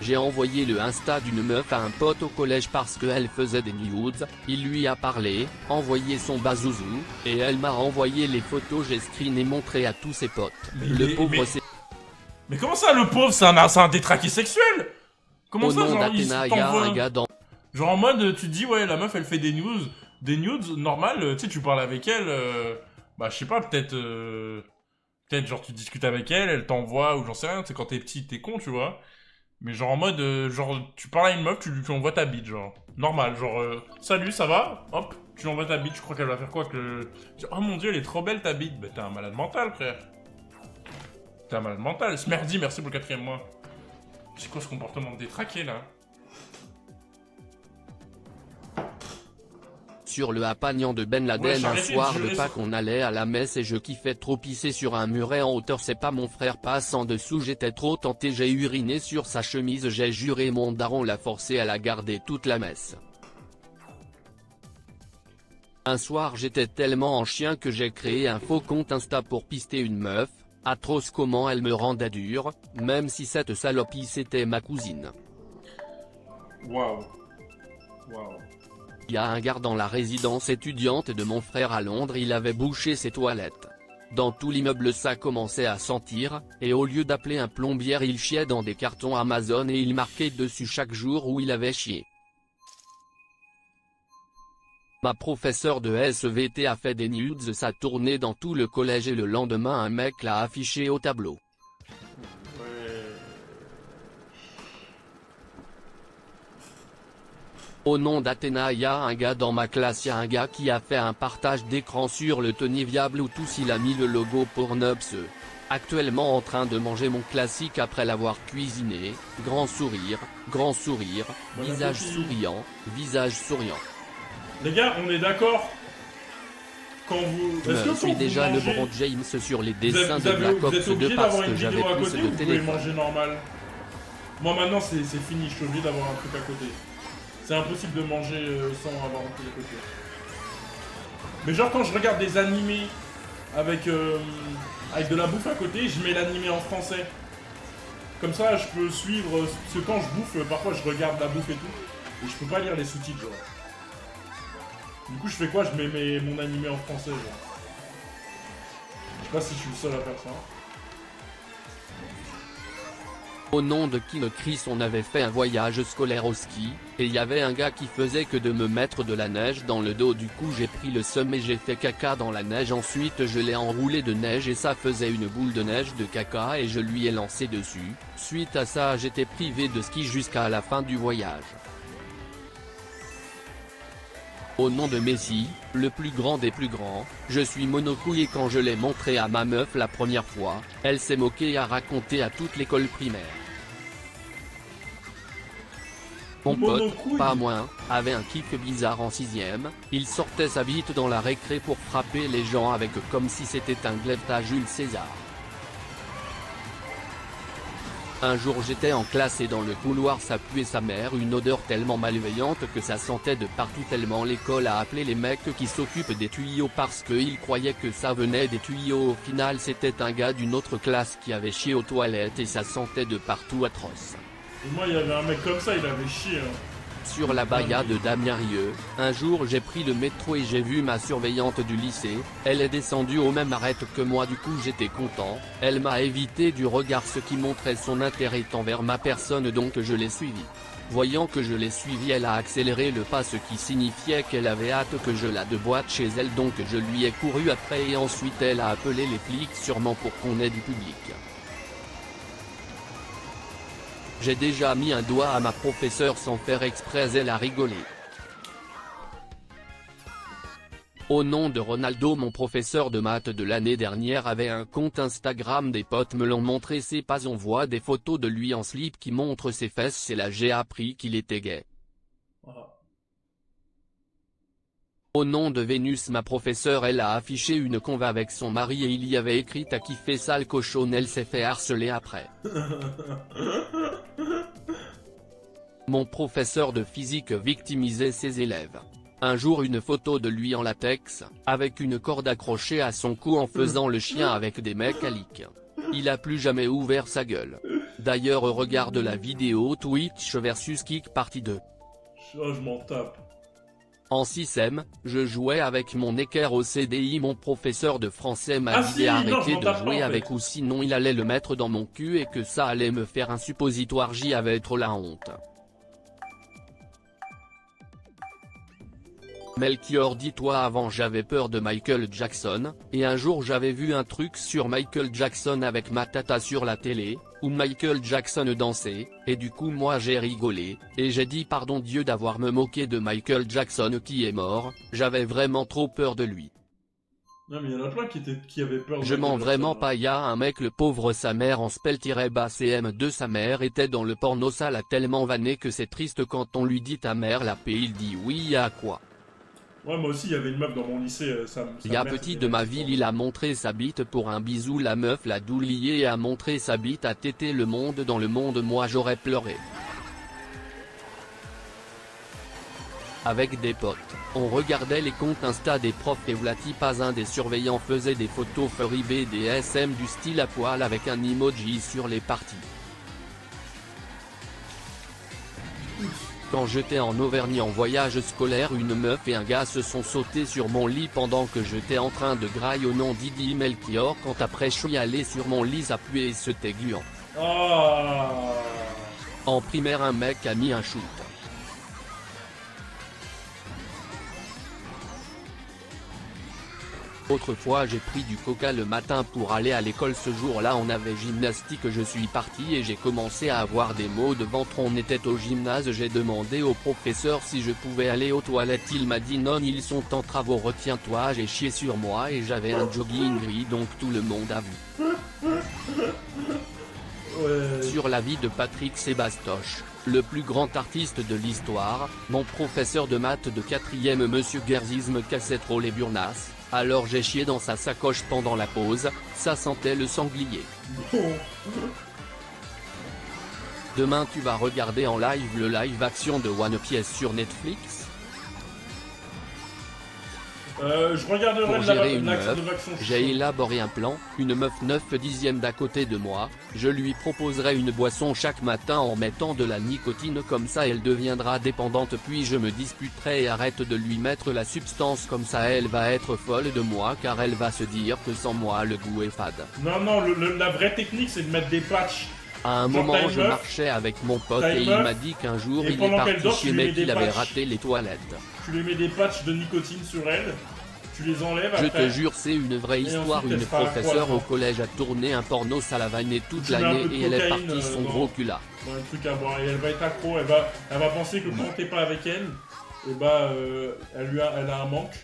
J'ai envoyé le Insta d'une meuf à un pote au collège parce qu'elle faisait des nudes, il lui a parlé, envoyé son bazouzou, et elle m'a envoyé les photos, j'ai screen et montré à tous ses potes. Mais Le pauvre c'est... Mais comment ça le pauvre, c'est un détraqué sexuel? Comment Au ça, nom genre, d'Athéna, il y a t'envoie un gars dans... Genre en mode, tu te dis, ouais, la meuf, elle fait des nudes normales, tu sais, tu parles avec elle, bah, je sais pas, peut-être, genre, tu discutes avec elle, elle t'envoie, ou j'en sais rien, tu sais, quand t'es petit, t'es con, tu vois. Mais genre en mode, genre, tu parles à une meuf, tu lui envoies ta bite, genre. Normal, genre, salut, ça va? Hop, tu lui envoies ta bite, je crois qu'elle va faire quoi que... Oh mon dieu, elle est trop belle ta bite. Bah, t'es un malade mental, frère. T'es un malade mental. Smerdy, merci pour le 4ème mois. C'est quoi ce comportement de détraqué, là? Sur le Hapagnan de Ben Laden, Ouais, un j'arrêtais de soir de jurer Pâques sur- on allait à la messe et je kiffais trop pisser sur un muret en hauteur, c'est pas mon frère passe en dessous, j'étais trop tenté, j'ai uriné sur sa chemise, j'ai juré mon daron l'a forcé à la garder toute la messe. Un soir j'étais tellement en chien que j'ai créé un faux compte Insta pour pister une meuf, atroce comment elle me rendait dur, même si cette salopie c'était ma cousine. Waouh. Waouh. Il y a un gars dans la résidence étudiante de mon frère à Londres, il avait bouché ses toilettes. Dans tout l'immeuble ça commençait à sentir, et au lieu d'appeler un plombier il chiait dans des cartons Amazon et il marquait dessus chaque jour où il avait chié. Ma professeure de SVT a fait des nudes, ça tournait dans tout le collège et le lendemain un mec l'a affiché au tableau. Au nom d'Athéna, il y a un gars dans ma classe, il y a un gars qui a fait un partage d'écran sur le Tony Viable où tous il a mis le logo Pornhub. Actuellement en train de manger mon classique après l'avoir cuisiné, grand sourire, Bon visage appétit. souriant, visage souriant. Les gars, on est d'accord quand vous... Est-ce que Je quand suis vous déjà mangez, LeBron James sur les vous dessins êtes, de Black vous êtes Ops obligé 2 parce d'avoir une que j'avais vidéo à plus côté de ou vous pouvez téléphone. manger normal? Moi maintenant c'est fini, je suis obligé d'avoir un truc à côté. C'est impossible de manger sans avoir un truc à côté. Mais genre quand je regarde des animés avec, avec de la bouffe à côté, je mets l'animé en français. Comme ça, je peux suivre, parce que quand je bouffe, parfois je regarde la bouffe et tout, et je peux pas lire les sous-titres, genre. Du coup, je fais quoi? Je mets mon animé en français, genre. Je sais pas si je suis le seul à faire ça. Au nom de King Chris, on avait fait un voyage scolaire au ski, et il y avait un gars qui faisait que de me mettre de la neige dans le dos. Du coup j'ai pris le seum et j'ai fait caca dans la neige. Ensuite je l'ai enroulé de neige et ça faisait une boule de neige de caca et je lui ai lancé dessus. Suite à ça j'étais privé de ski jusqu'à la fin du voyage. Au nom de Messi, le plus grand des plus grands, je suis monocouille et quand je l'ai montré à ma meuf la première fois, elle s'est moquée et a raconté à toute l'école primaire. Mon pote, pas moins, avait un kiff bizarre en 6ème, il sortait sa bite dans la récré pour frapper les gens avec comme si c'était un glaive à Jules César. Un jour j'étais en classe et dans le couloir ça puait sa mère, une odeur tellement malveillante que ça sentait de partout tellement l'école a appelé les mecs qui s'occupent des tuyaux parce qu'ils croyaient que ça venait des tuyaux. Au final c'était un gars d'une autre classe qui avait chié aux toilettes et ça sentait de partout atroce. Et moi il y avait un mec comme ça, il avait chié. Sur la Baïa de Damien Rieu, un jour j'ai pris le métro et j'ai vu ma surveillante du lycée, elle est descendue au même arrêt que moi, du coup j'étais content, elle m'a évité du regard ce qui montrait son intérêt envers ma personne donc je l'ai suivie. Voyant que je l'ai suivie elle a accéléré le pas ce qui signifiait qu'elle avait hâte que je la déboîte chez elle donc je lui ai couru après et ensuite elle a appelé les flics sûrement pour qu'on ait du public. J'ai déjà mis un doigt à ma professeure sans faire exprès, elle a rigolé. Au nom de Ronaldo, mon professeur de maths de l'année dernière avait un compte Instagram, des potes me l'ont montré, c'est pas on voit des photos de lui en slip qui montre ses fesses, c'est là j'ai appris qu'il était gay. Au nom de Vénus, ma professeure, elle a affiché une conve avec son mari et il y avait écrit « T'as kiffé sale cochonne », elle s'est fait harceler après. Mon professeur de physique victimisait ses élèves. Un jour une photo de lui en latex, avec une corde accrochée à son cou en faisant le chien avec des mecs à lick. Il a plus jamais ouvert sa gueule. D'ailleurs regarde la vidéo Twitch versus Kick partie 2. Oh, je m'en tape. En 6ème, je jouais avec mon équerre au CDI, mon professeur de français m'a dit d'arrêter de jouer avec ou sinon il allait le mettre dans mon cul et que ça allait me faire un suppositoire, j'y avais trop la honte. Melchior, dis-toi, avant j'avais peur de Michael Jackson, et un jour j'avais vu un truc sur Michael Jackson avec ma tata sur la télé, où Michael Jackson dansait, et du coup moi j'ai rigolé, et j'ai dit pardon Dieu d'avoir me moqué de Michael Jackson qui est mort, j'avais vraiment trop peur de lui. Non mais il y en a plein qui avaient peur de Je mens vraiment pas, y'a un mec, le pauvre, sa mère en spell-cm2, sa mère était dans le porno, ça l'a tellement vanné que c'est triste quand on lui dit ta mère l'a paix, il dit oui y'a quoi. Ouais, moi aussi, il y avait une meuf dans mon lycée, Il y a petit de ma ville, il a montré sa bite pour un bisou, la meuf l'a doulié et a montré sa bite à téter le monde dans le monde, moi j'aurais pleuré. Avec des potes, on regardait les comptes Insta des profs et vlati pas un des surveillants faisait des photos furry BDSM du style à poil avec un emoji sur les parties. Quand j'étais en Auvergne en voyage scolaire, une meuf et un gars se sont sautés sur mon lit pendant que j'étais en train de grailler au nom d'Idi Melchior, quand après je suis allé sur mon lit ça puait et c'était gluant. Oh. En primaire un mec a mis un shoot. Autrefois j'ai pris du coca le matin pour aller à l'école, ce jour-là on avait gymnastique, je suis parti et j'ai commencé à avoir des maux de ventre, on était au gymnase, j'ai demandé au professeur si je pouvais aller aux toilettes, il m'a dit non ils sont en travaux, retiens-toi, j'ai chié sur moi et j'avais un jogging gris donc tout le monde a vu. Ouais. Sur la vie de Patrick Sébastoche, le plus grand artiste de l'histoire, mon professeur de maths de 4ème monsieur Gerzisme cassait trop les burnas, alors j'ai chié dans sa sacoche pendant la pause, ça sentait le sanglier. Demain tu vas regarder en live le live action de One Piece sur Netflix? Je regarderai Pour gérer une l'action meuf, de Vaxon. j'ai élaboré un plan, une meuf 9/10 d'à côté de moi, je lui proposerai une boisson chaque matin en mettant de la nicotine comme ça elle deviendra dépendante puis je me disputerai et arrête de lui mettre la substance comme ça elle va être folle de moi car elle va se dire que sans moi le goût est fade. Non, non, la vraie technique c'est de mettre des patchs. À un Genre, moment t'as une je meuf, marchait avec mon pote t'as une et il meuf, m'a dit qu'un jour et il est pendant qu'elle parti dort, tu chez lui mets mec des il avait patchs. raté les toilettes. Tu lui mets des patchs de nicotine sur elle, tu les enlèves Je après. te jure c'est une vraie histoire, ensuite, elle une sera professeure accro à au collège a tourné un porno salavané toute Tu mets un l'année peu de et elle est cocaïne, partie son dans- gros cul là. Dans un truc à boire, et elle va être accro, elle va penser que quand t'es pas avec elle, et bah elle a un manque.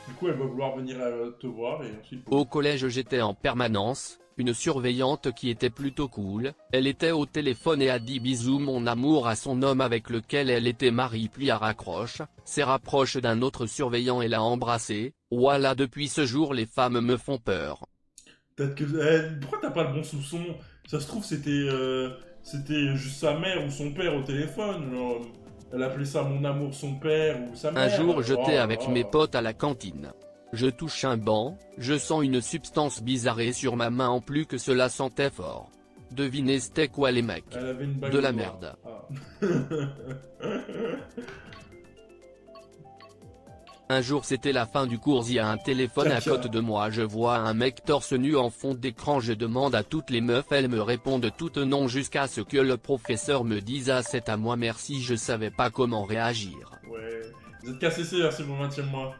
Du coup elle va vouloir venir te voir et ensuite... Au collège j'étais en permanence, une surveillante qui était plutôt cool, elle était au téléphone et a dit bisous mon amour à son homme avec lequel elle était mariée puis elle raccroche, s'est rapproche d'un autre surveillant et l'a embrassé, voilà depuis ce jour les femmes me font peur. Peut-être que... pourquoi t'as pas le bon soupçon? Ça se trouve c'était juste sa mère ou son père au téléphone, genre... Elle appelait ça mon amour son père ou sa mère. Un jour Oh j'étais là avec là. mes potes à la cantine. Je touche un banc, je sens une substance bizarrée sur ma main en plus que cela sentait fort. Devinez c'était quoi les mecs? Elle avait une bague De au la doigt. merde. Ah. Un jour c'était la fin du cours, il y a un téléphone à Caca. côté de moi, je vois un mec torse nu en fond d'écran, je demande à toutes les meufs, elles me répondent toutes non jusqu'à ce que le professeur me dise ah c'est à moi merci, je savais pas comment réagir. Ouais. Vous êtes KCC, hein, c'est mon 20ème mois.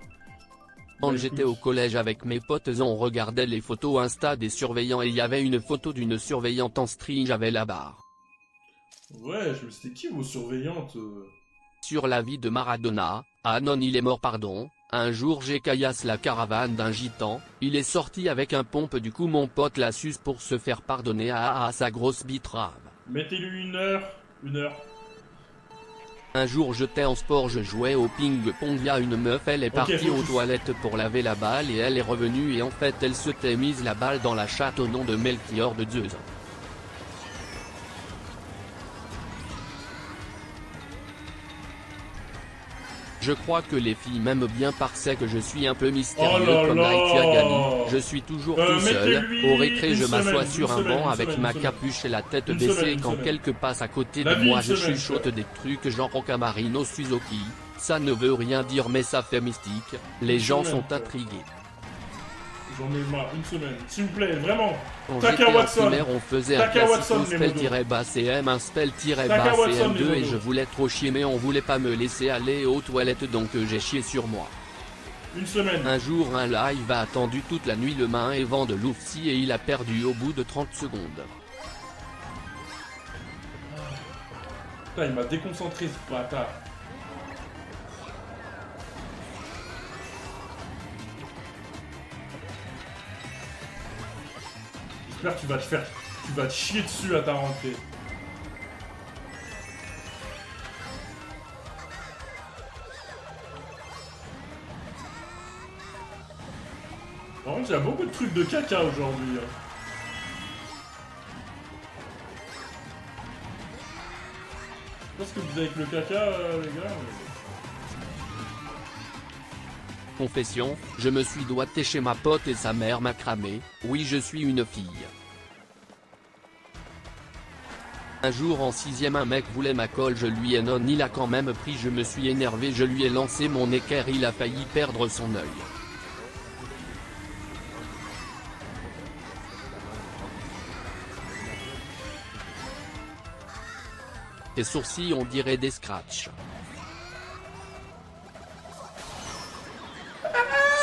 Quand Bah, j'étais écoute. au collège avec mes potes on regardait les photos Insta des surveillants et il y avait une photo d'une surveillante en string avec la barre. Ouais, je me c'était qui vos surveillantes Sur la vie de Maradona, ah non il est mort pardon, un jour j'ai caillasse la caravane d'un gitan, il est sorti avec un pompe du coup mon pote la suce pour se faire pardonner à sa grosse bitrave. Mettez-lui une heure. Une heure. Un jour j'étais en sport, je jouais au ping-pong, y a une meuf, elle est Ok, partie aux focus. toilettes pour laver la balle et elle est revenue et en fait elle s'était mise la balle dans la chatte au nom de Melchior de Zeus. Je crois que les filles m'aiment bien parce que je suis un peu mystérieux Oh là comme là. Laïtia Gali, je suis toujours tout seul, mettez-lui au récré une je m'assois semaine, sur une un semaine, banc une avec semaine, ma une semaine. capuche et la tête Une baissée semaine, et une quand semaine. quelqu'un passe à côté La de vie, moi une je semaine, chuchote frère. des trucs genre Rocamarino Suzuki, ça ne veut rien dire mais ça fait mystique, les Une gens semaine, sont frère. intrigués. J'en ai marre, une semaine. S'il vous plaît, vraiment. Quand Taka j'étais en Watson. primaire on faisait un Taka Watson, classico les modos. spell-cm, un spell-cm Taka Watson, les cm2 et modos. je voulais trop chier mais on voulait pas me laisser aller aux toilettes donc j'ai chié sur moi. Une semaine. Un jour un live a attendu toute la nuit le main et vent de l'oufsi et il a perdu au bout de 30 secondes. Putain, il m'a déconcentré ce bâtard. J'espère que tu vas te chier dessus à ta rentrée. Par contre, il y a beaucoup de trucs de caca aujourd'hui. Hein. Je sais pas ce que vous avez avec le caca, les gars. Confession, je me suis doigté chez ma pote et sa mère m'a cramé, oui je suis une fille. Un jour en 6ème un mec voulait ma colle, je lui ai non, il a quand même pris, je me suis énervé, je lui ai lancé mon équerre, il a failli perdre son œil. Tes sourcils on dirait des scratchs.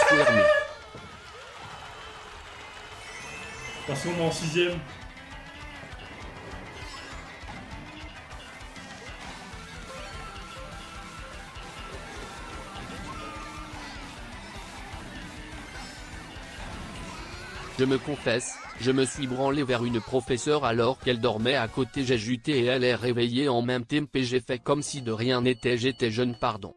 Square me. Parce qu'on est en 6ème. Je me confesse, je me suis branlé vers une professeure alors qu'elle dormait à côté, j'ai juté et elle est réveillée en même temps et j'ai fait comme si de rien n'était, j'étais jeune pardon.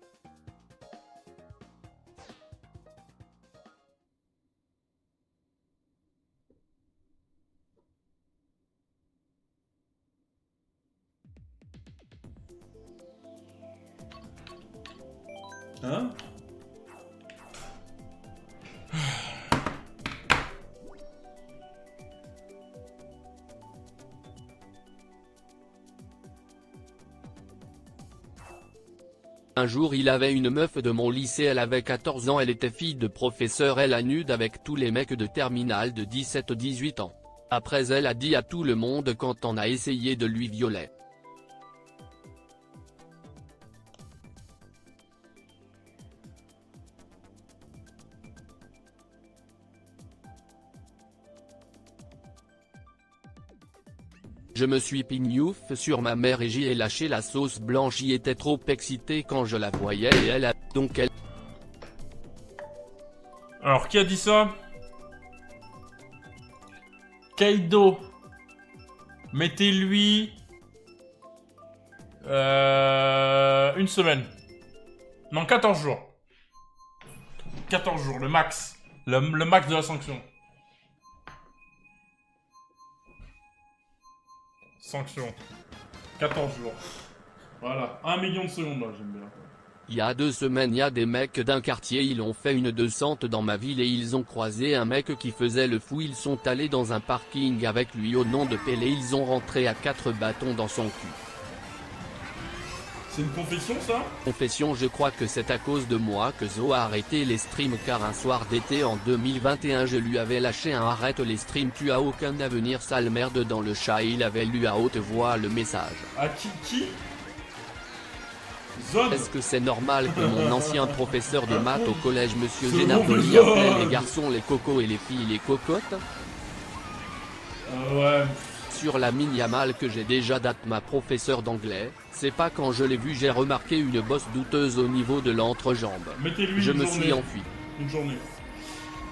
Hein? Un jour il avait une meuf de mon lycée, elle avait 14 ans, elle était fille de professeur, elle a nude avec tous les mecs de terminale de 17-18 ans. Après elle a dit à tout le monde quand on a essayé de lui violer. Je me suis pignouf sur ma mère et j'y ai lâché la sauce blanche, j'y étais trop excité quand je la voyais et elle a... donc elle... Alors, qui a dit ça? Kaido. Mettez-lui... une semaine. Non, 14 jours. 14 jours, le max. Le max de la sanction. Sanction. 14 jours. Voilà. 1 million de secondes, là, j'aime bien. Il y a 2 semaines, il y a des mecs d'un quartier, ils ont fait une descente dans ma ville et ils ont croisé un mec qui faisait le fou, ils sont allés dans un parking avec lui au nom de Pelé, ils ont rentré à 4 bâtons dans son cul. C'est une confession, ça? Confession, je crois que c'est à cause de moi que Zo a arrêté les streams, car un soir d'été en 2021 je lui avais lâché un arrête les streams, tu as aucun avenir sale merde dans le chat, et il avait lu à haute voix le message. À qui? Zone. Est-ce que c'est normal que mon ancien professeur de maths au collège monsieur C'est Gennardoli bon, appelle les garçons les cocos et les filles les cocottes? Ouais. Sur la mine Yamal que j'ai déjà date ma professeure d'anglais, c'est pas quand je l'ai vu j'ai remarqué une bosse douteuse au niveau de l'entrejambe. Mettez-lui Je une me journée. suis enfui. Une journée.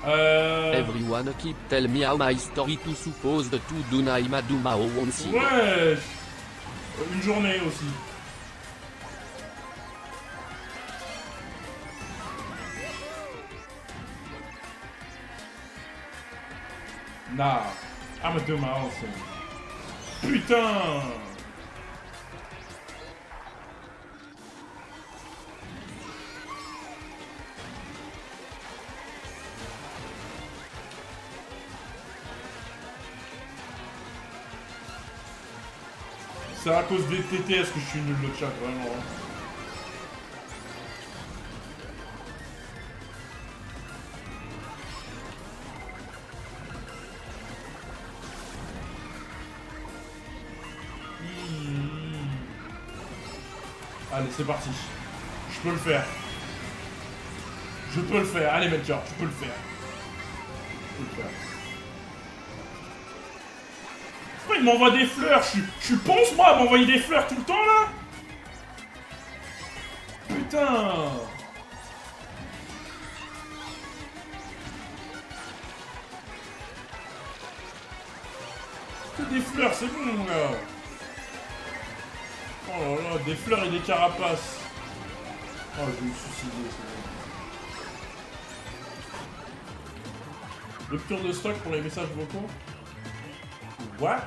Everyone keep tell me how my story to suppose to do naima do mao onsi. Ouais. Une journée aussi. Nah. I'm a dumb house. Putain. C'est à cause des TTS que je suis nul le chat, vraiment. Allez, c'est parti. Je peux le faire. Je peux le faire. Allez, Melchior, je peux le faire. Je peux le faire. Pourquoi il m'envoie des fleurs? Je suis ponce, moi, à m'envoyer des fleurs tout le temps, là? Putain. Que des fleurs, c'est bon, mon gars. Oh là là, des fleurs et des carapaces. Oh, je vais me suicider, c'est bon. Rupture de stock pour les messages vocaux. What?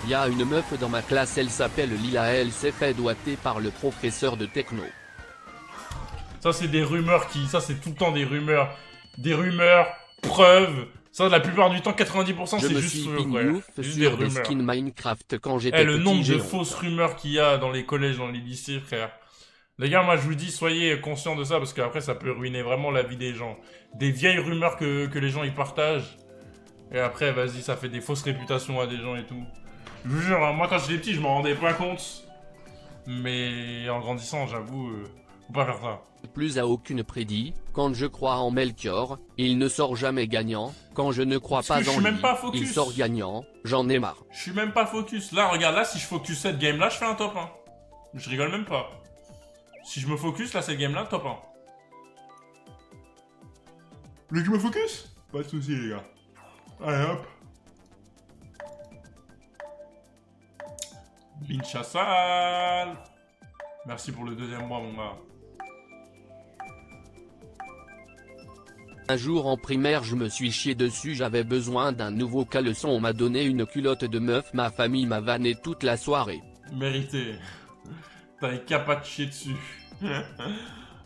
Il y a une meuf dans ma classe, elle s'appelle Lila, elle s'est fait doigter par le professeur de techno. Ça, c'est des rumeurs qui... Ça, c'est tout le temps des rumeurs. Des rumeurs, preuves. Ça, la plupart du temps, 90% c'est juste sur des rumeurs. skins Minecraft quand j'étais petit. Le nombre de fausses rumeurs qu'il y a dans les collèges, dans les lycées, frère. Les gars, moi, je vous dis, soyez conscients de ça, parce qu'après, ça peut ruiner vraiment la vie des gens. Des vieilles rumeurs que les gens, ils partagent. Et après, vas-y, ça fait des fausses réputations à des gens et tout. Je vous jure, hein, moi, quand j'étais petit, je m'en rendais pas compte. Mais en grandissant, j'avoue... faut pas faire ça. Plus à aucune prédit, quand je crois en Melchior, il ne sort jamais gagnant, quand je ne crois pas en lui, il sort gagnant, j'en ai marre. Je suis même pas focus. Là, regarde, là, si je focus cette game-là, je fais un top 1. Je rigole même pas. Si je me focus, là, cette game-là, top 1. Vous voulez que je me focus? Pas de soucis, les gars. Allez, hop. Binchassal. Merci pour le 2e mois, mon gars. Un jour en primaire je me suis chié dessus, j'avais besoin d'un nouveau caleçon, on m'a donné une culotte de meuf, ma famille m'a vanné toute la soirée. Mérité. T'as qu'à pas te chier dessus.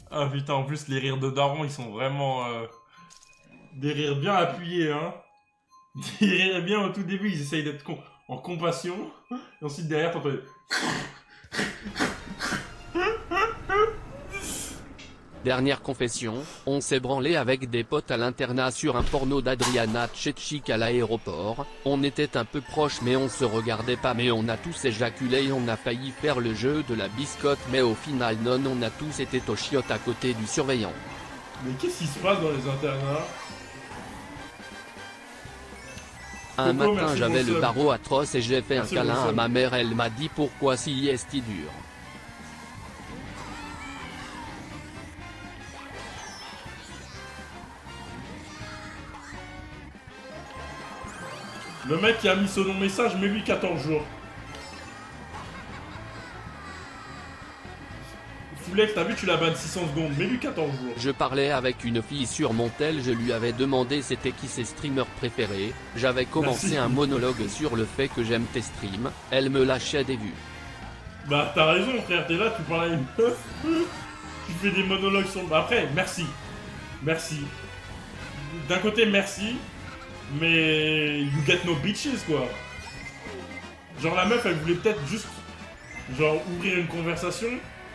Ah putain, en plus les rires de daron ils sont vraiment... des rires bien appuyés, hein. Il rirait bien au tout début, ils essayent d'être en compassion. Et ensuite derrière, t'entends... Dernière confession, on s'est branlé avec des potes à l'internat sur un porno d'Adriana Tchetchik à l'aéroport, on était un peu proches mais on se regardait pas mais on a tous éjaculé et on a failli faire le jeu de la biscotte mais au final non on a tous été au chiottes à côté du surveillant. Mais qu'est-ce qui se passe dans les internats? Un Coco, matin merci j'avais pour le ça. barreau atroce et j'ai fait Merci un câlin pour ça. à ma mère, elle m'a dit pourquoi si est dur. Le mec qui a mis ce long message, mets-lui 14 jours. Foulex, t'as vu, tu l'as banne 600 secondes, mets-lui 14 jours. Je parlais avec une fille sur mon tel, je lui avais demandé c'était qui ses streamers préférés, j'avais commencé Merci. un monologue sur le fait que j'aime tes streams, elle me lâchait des vues. Bah t'as raison frère, t'es là, tu parles à une meuf, tu fais des monologues sur... Après, merci. Merci. D'un côté, merci, mais you get no bitches quoi. Genre la meuf, elle voulait peut-être juste, genre, ouvrir une conversation,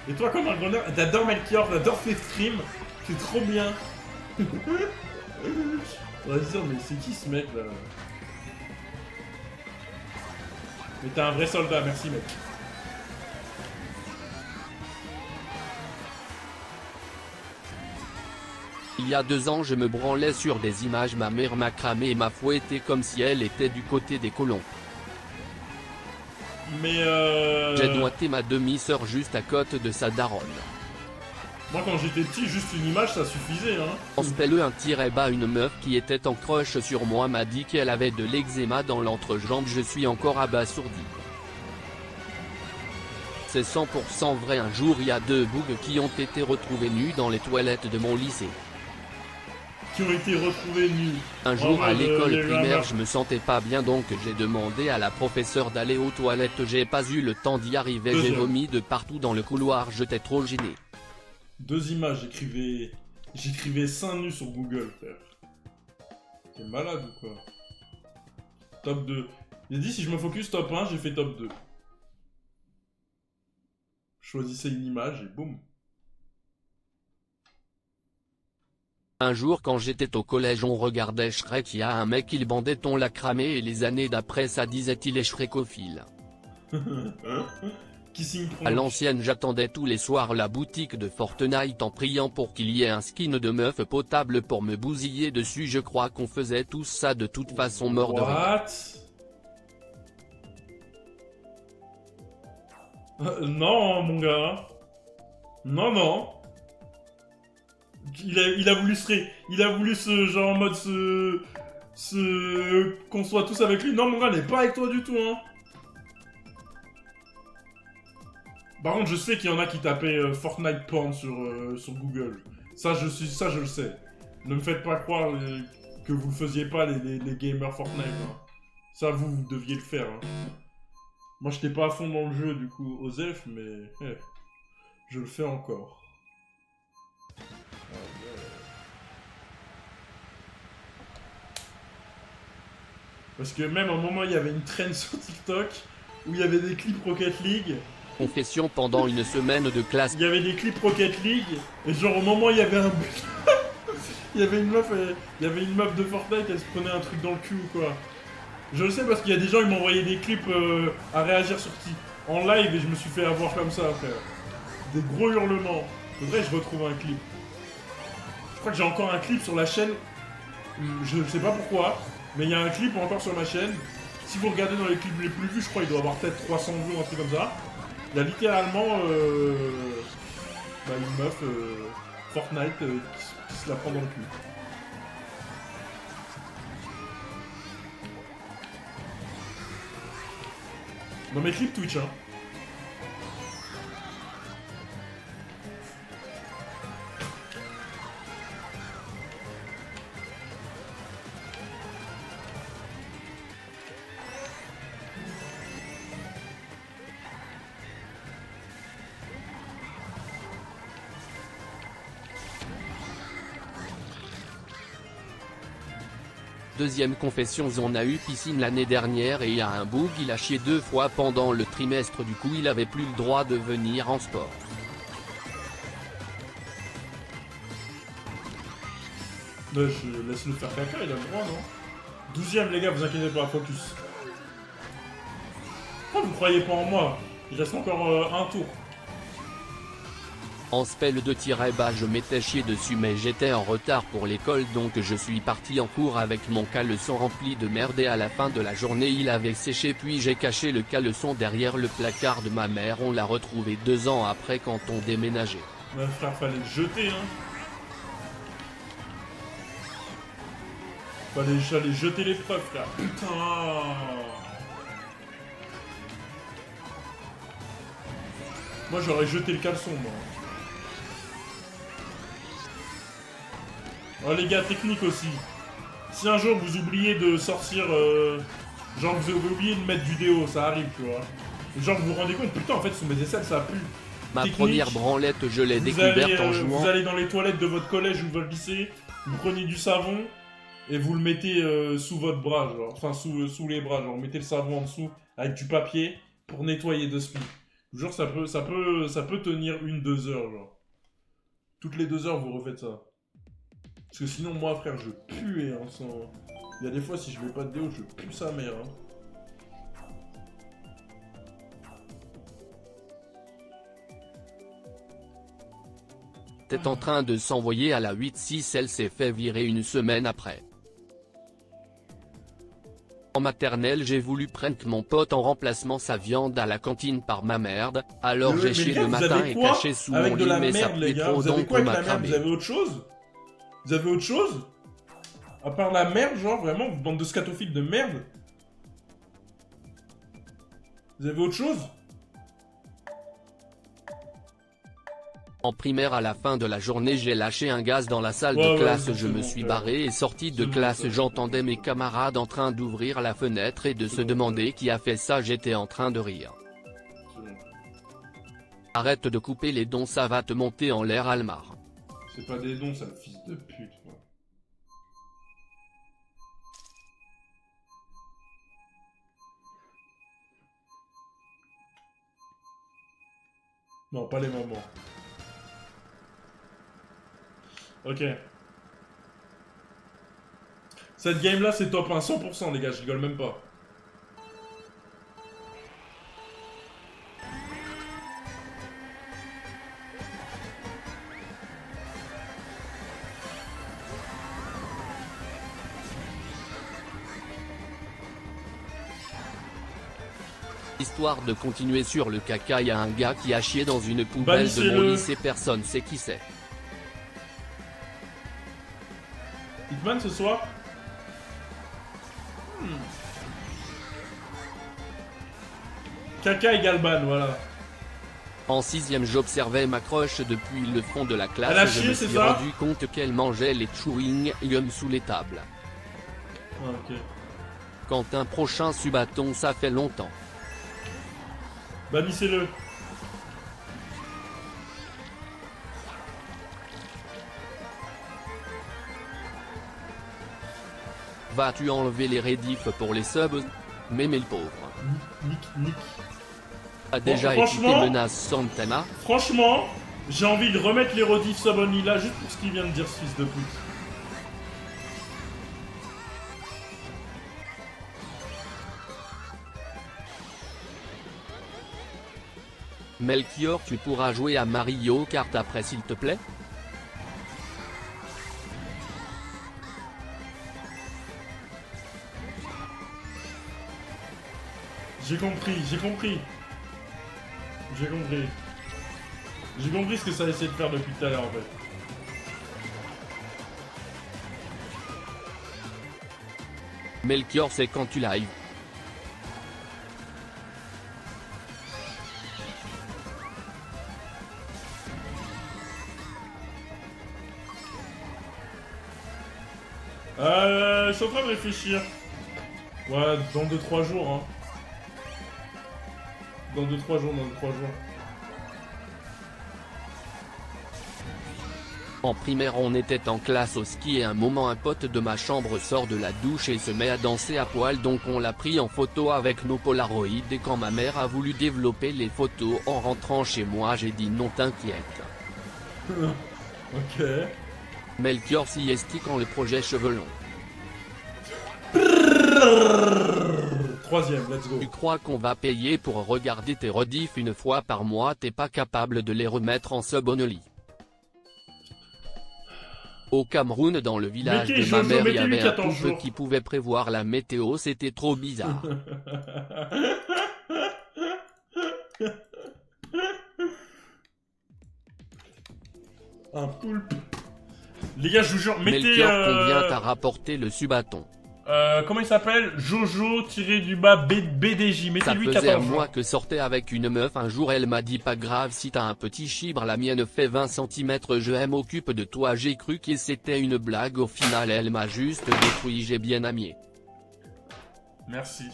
et toi comme un grenard, t'adores Melchior, t'adores tes streams, c'est trop bien. On va se dire, mais c'est qui ce mec là? Mais t'es un vrai soldat, merci mec. Il y a 2 ans je me branlais sur des images, ma mère m'a cramé et m'a fouetté comme si elle était du côté des colons. Mais J'ai doigté ma demi-sœur juste à côté de sa daronne. moi quand j'étais petit, juste une image ça suffisait hein. En spelleux un tiret bas, une meuf qui était en crush sur moi m'a dit qu'elle avait de l'eczéma dans l'entrejambe, je suis encore abasourdi. C'est 100% vrai, un jour il y a 2 bougs qui ont été retrouvés nus dans les toilettes de mon lycée. Qui ont été retrouvés nus. Un jour à mode, l'école les primaire rameurs. je me sentais pas bien donc j'ai demandé à la professeure d'aller aux toilettes, j'ai pas eu le temps d'y arriver, j'ai Deuxième. vomi de partout dans le couloir, j'étais trop gêné. 2 images, j'écrivais seins nus sur Google, frère. T'es malade ou quoi? Top 2. J'ai dit si je me focus top 1, j'ai fait top 2. Je choisissais une image et boum. Un jour quand j'étais au collège on regardait Shrek, il y a un mec il bandait ton l'a cramé et les années d'après ça disait il est shrekophile. Kissing À Pronk. l'ancienne j'attendais tous les soirs la boutique de Fortnite en priant pour qu'il y ait un skin de meuf potable pour me bousiller dessus, je crois qu'on faisait tous ça de toute façon, mort de rire. What? Non, mon gars. Non, non. Il a voulu se genre en mode qu'on soit tous avec lui. Non, mon gars, il est pas avec toi du tout, hein. Par contre, je sais qu'il y en a qui tapaient Fortnite porn sur Google. Ça, je le sais. Ne me faites pas croire que vous le faisiez pas, les gamers Fortnite. Hein. Ça, vous deviez le faire. Hein. Moi, j'étais pas à fond dans le jeu, du coup, Osef, mais je le fais encore. Parce que même à un moment, il y avait une trend sur TikTok où il y avait des clips Rocket League. Confession pendant une semaine de classe. Il y avait des clips Rocket League, et genre au moment où il y avait un but, il y avait une meuf de Fortnite, elle se prenait un truc dans le cul ou quoi. Je le sais parce qu'il y a des gens qui m'ont envoyé des clips à réagir en live et je me suis fait avoir comme ça, frère. Des gros hurlements. Faudrait que je retrouve un clip. Je crois que j'ai encore un clip sur la chaîne. Je ne sais pas pourquoi, mais il y a un clip encore sur ma chaîne. Si vous regardez dans les clips les plus vus, je crois qu'il doit avoir peut-être 300 vues, un truc comme ça. Il y a littéralement une meuf Fortnite qui se la prend dans le cul. Dans mes clips Twitch, hein. Deuxième confession, on a eu piscine l'année dernière et il y a un bug, il a chié 2 fois pendant le trimestre, du coup il avait plus le droit de venir en sport. Bah, je laisse le faire caca, il a le droit, non? 12ème, les gars, vous inquiétez pas, focus. Pourquoi vous croyez pas en moi? Il reste encore un tour. En spell de tir-bas, je m'étais chié dessus mais j'étais en retard pour l'école donc je suis parti en cours avec mon caleçon rempli de merde et à la fin de la journée il avait séché puis j'ai caché le caleçon derrière le placard de ma mère, on l'a retrouvé 2 ans après quand on déménageait. Ouais, frère, fallait le jeter, hein. Fallait jeter les preuves, frère. Putain. Moi, j'aurais jeté le caleçon, moi. Oh, les gars, technique aussi. Si un jour vous oubliez de sortir... genre, vous avez oublié de mettre du déo, ça arrive, tu vois. Et genre, vous vous rendez compte, putain, en fait, sous mes aisselles, ça pue. Ma Technique, première branlette je l'ai découverte en jouant. Vous allez dans les toilettes de votre collège ou de votre lycée, vous prenez du savon, et vous le mettez sous votre bras, genre. Enfin, sous les bras, genre. Mettez le savon en dessous, avec du papier, pour nettoyer de speed. Je vous jure, ça peut tenir 1-2 heures, genre. Toutes les 2 heures, vous refaites ça. Parce que sinon, moi, frère, je pue, hein, sans... Il y a des fois, si je mets pas de déo, je pue sa mère, hein. T'es en train de s'envoyer à la 8-6, elle s'est fait virer une semaine après. En maternelle j'ai voulu prank mon pote en remplacement sa viande à la cantine par ma merde, alors j'ai chié le matin et caché sous mon lit mais ça plaît trop donc on m'a cramé. Vous avez autre chose? Vous avez autre chose? À part la merde, genre, vraiment, bande de scatophiles de merde? Vous avez autre chose? En primaire à la fin de la journée j'ai lâché un gaz dans la salle de classe, je me suis barré et sorti de classe, j'entendais mes camarades en train d'ouvrir la fenêtre et de se demander qui a fait ça, j'étais en train de rire. Arrête de couper les dons, ça va te monter en l'air Almar. C'est pas des dons, ça, le fils de pute, quoi. Non, pas les mamans. Ok. Cette game là c'est top 1, 100% les gars, je rigole même pas. Histoire de continuer sur le caca, y a un gars qui a chié dans une poubelle de mon lycée, personne sait qui c'est. Hitman ce soir? Caca égale ban, voilà. En 6ème j'observais ma croche depuis le fond de la classe, elle a je chié, me suis rendu compte qu'elle mangeait les chewing-gums sous les tables. Ah, ok. Quand un prochain subathon, ça fait longtemps. Bannissez-le. Vas-tu enlever les rédifs pour les subs? Mais le pauvre. Nick. A déjà écouté Menace Santana? Franchement, j'ai envie de remettre les rediffs Subonly là juste pour ce qu'il vient de dire, ce fils de pute. Melchior, tu pourras jouer à Mario Kart après s'il te plaît? J'ai compris. J'ai compris ce que ça essaie de faire depuis tout à l'heure en fait. Melchior, c'est quand tu live. Je suis en train de réfléchir. Ouais, dans 2-3 jours, hein. Dans 2-3 jours. En primaire on était en classe au ski et un moment un pote de ma chambre sort de la douche et se met à danser à poil, donc on l'a pris en photo avec nos polaroïds et quand ma mère a voulu développer les photos en rentrant chez moi j'ai dit non t'inquiète. Ok. Melchior Siesti quand le projet cheveux longs. Troisième, let's go. Tu crois qu'on va payer pour regarder tes rediffs une fois par mois, t'es pas capable de les remettre en sub only. Au Cameroun dans le village de ma mère il y avait un couple qui pouvait prévoir la météo, c'était trop bizarre. Un poulpe. Les gars, je vous jure, mettez... Melchior, combien t'as rapporté le subathon? Comment il s'appelle? Jojo-BDJ. Mettez-lui 14 jours. Ça faisait un mois que sortait avec une meuf, un jour elle m'a dit pas grave si t'as un petit chibre, la mienne fait 20 cm, je m'occupe de toi, j'ai cru que c'était une blague, au final elle m'a juste détruit, j'ai bien amié. Merci.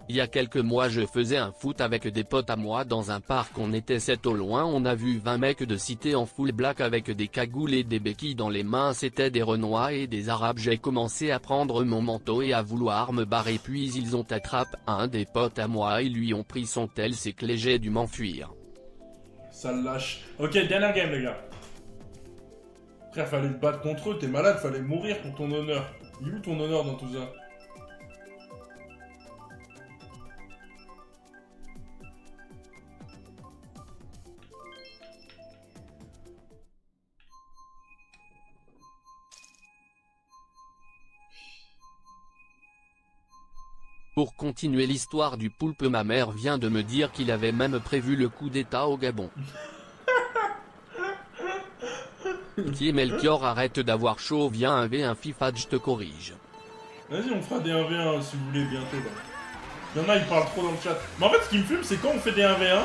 Il y a quelques mois je faisais un foot avec des potes à moi dans un parc, on était 7 au loin, on a vu 20 mecs de cité en full black avec des cagoules et des béquilles dans les mains, c'était des Renois et des Arabes, j'ai commencé à prendre mon manteau et à vouloir me barrer puis ils ont attrapé un des potes à moi et lui ont pris son tel, c'est que j'ai dû m'enfuir. Ça le lâche. Ok, dernière game les gars. Frère, fallait te battre contre eux, t'es malade, fallait mourir pour ton honneur. Il est où ton honneur dans tout ça? Pour continuer l'histoire du poulpe, ma mère vient de me dire qu'il avait même prévu le coup d'état au Gabon. Qui Melchior, arrête d'avoir chaud, viens un V1 FIFA, je te corrige. Vas-y, on fera des 1v1 si vous voulez bientôt là. Il y en a, ils parlent trop dans le chat. Mais en fait, ce qui me fume, c'est quand on fait des 1v1,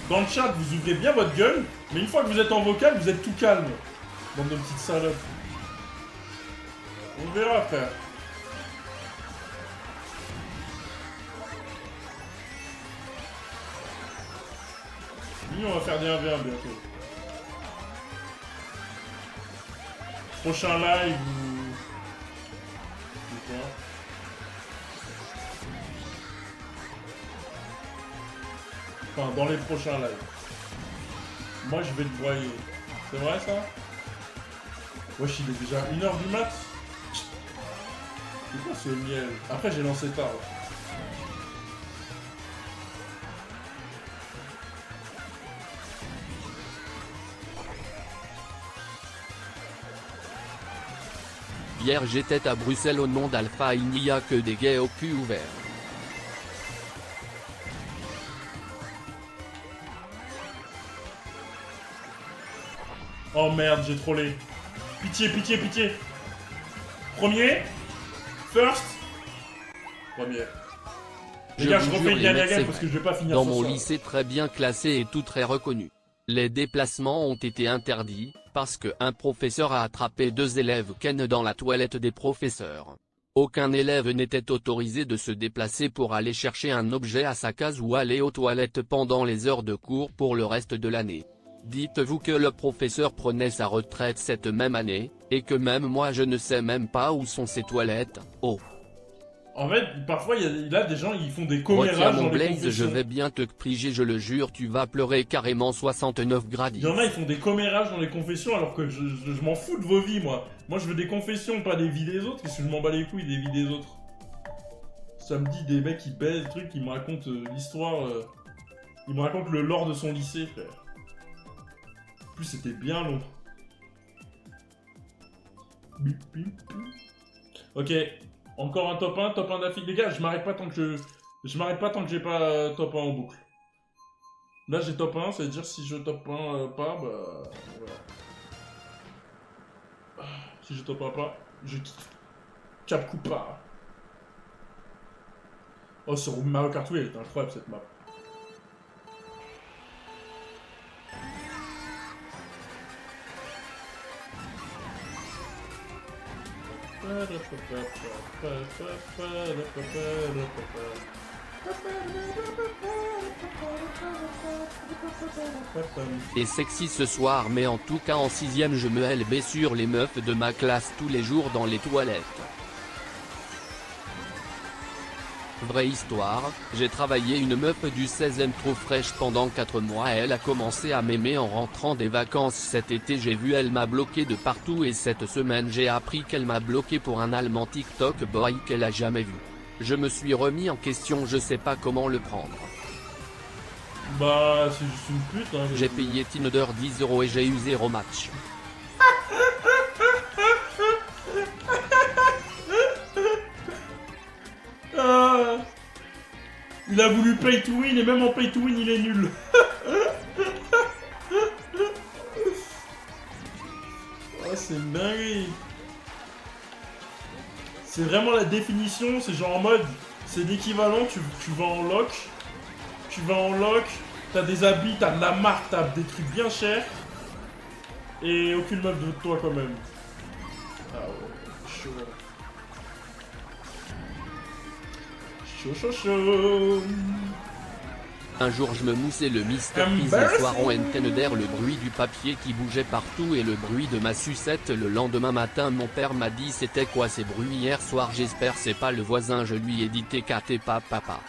dans le chat, vous ouvrez bien votre gueule, mais une fois que vous êtes en vocal, vous êtes tout calme. Bande de petites salopes. On verra, frère. Nous, on va faire des 1v1 bientôt. Prochain live ou... quoi? Enfin, dans les prochains lives. Moi, je vais te broyer. C'est vrai, ça? Wesh, il est déjà 1h du mat. C'est quoi ce miel? Après, j'ai lancé tard. Hier j'étais à Bruxelles au nom d'Alpha, il n'y a que des gays au cul ouvert. Oh merde, j'ai trollé. Pitié, pitié, pitié. Premier. First. Premier. Les gars, je refais une dernière game parce que je vais pas finir dans ce mon soir. lycée très bien classé et tout très reconnu. Les déplacements ont été interdits, parce que un professeur a attrapé 2 élèves ken dans la toilette des professeurs. Aucun élève n'était autorisé de se déplacer pour aller chercher un objet à sa case ou aller aux toilettes pendant les heures de cours pour le reste de l'année. Dites-vous que le professeur prenait sa retraite cette même année, et que même moi je ne sais même pas où sont ces toilettes. Oh. En fait, parfois, il y a des gens, ils font des commérages Retiens dans mon les Blaze, confessions. je vais bien te priger, je le jure, tu vas pleurer carrément 69 gradis. Il y en a, ils font des commérages dans les confessions alors que je m'en fous de vos vies, moi. Moi, je veux des confessions, pas des vies des autres, parce que je m'en bats les couilles des vies des autres. Ça me dit des mecs qui baisent, des trucs, qui me racontent l'histoire... Ils me racontent le lore de son lycée, frère. En plus, c'était bien long. Ok, encore un top 1 d'affilée. Les gars, je m'arrête pas tant que je m'arrête pas tant que j'ai pas top 1 en boucle. Là, j'ai top 1, ça veut dire si je top 1 pas, bah... voilà. Si je top 1 pas, je cap coupe pas. Oh, sur Mario Kart Wii, elle est incroyable cette map. Et sexy ce soir, mais en tout cas en 6ème je me LB sur les meufs de ma classe tous les jours dans les toilettes. Vraie histoire, j'ai travaillé une meuf du 16ème trop fraîche pendant 4 mois, elle a commencé à m'aimer en rentrant des vacances cet été, j'ai vu elle m'a bloqué de partout et cette semaine j'ai appris qu'elle m'a bloqué pour un allemand TikTok boy qu'elle a jamais vu. Je me suis remis en question, je sais pas comment le prendre. Bah, c'est juste une pute, hein. J'ai payé Tinder 10 € et j'ai eu 0 match. Ah, il a voulu pay to win et même en pay to win il est nul. Oh, c'est une dinguerie. C'est vraiment la définition, c'est genre en mode, c'est l'équivalent, tu vas en loc, t'as des habits, t'as de la marque, t'as des trucs bien chers, et aucune meuf de toi quand même. Ah ouais, chaud. Chaud. Un jour je me moussais le Mr Piz le soir en Entender, le bruit du papier qui bougeait partout et le bruit de ma sucette. Le lendemain matin mon père m'a dit c'était quoi ces bruits hier soir, j'espère c'est pas le voisin, je lui ai dit t'es pas papa.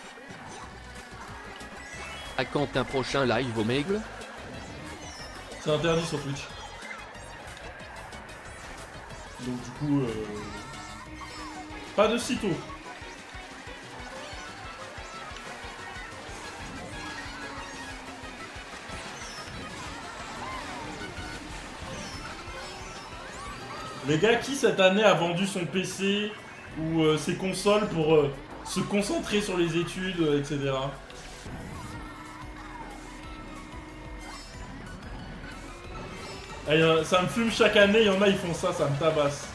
À quand un prochain live au Maigle? C'est interdit sur Twitch. Donc du coup, pas de sitôt. Les gars, qui cette année a vendu son PC ou ses consoles pour se concentrer sur les études, etc. Et, ça me fume chaque année, il y en a, ils font ça, ça me tabasse.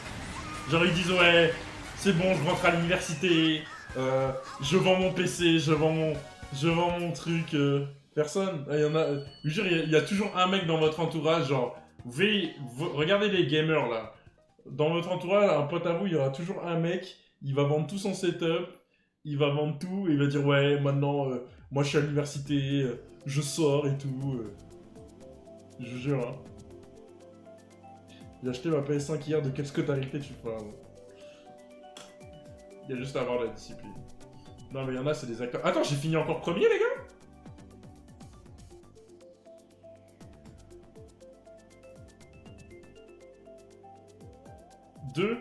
Genre ils disent ouais, c'est bon, je rentre à l'université, je vends mon PC, je vends mon truc. Personne. Il y en a, je veux dire, il y a toujours un mec dans votre entourage, genre, regardez les gamers là. Dans votre entourage, un pote à vous, il y aura toujours un mec, il va vendre tout son setup, il va vendre tout, et il va dire ouais, maintenant, moi je suis à l'université, je sors et tout. Je vous jure, hein. J'ai acheté ma PS5 hier, de quelle scolarité tu parles? Il y a juste à avoir la discipline. Non mais il y en a, c'est des acteurs. Attends, j'ai fini encore premier les gars? Deux.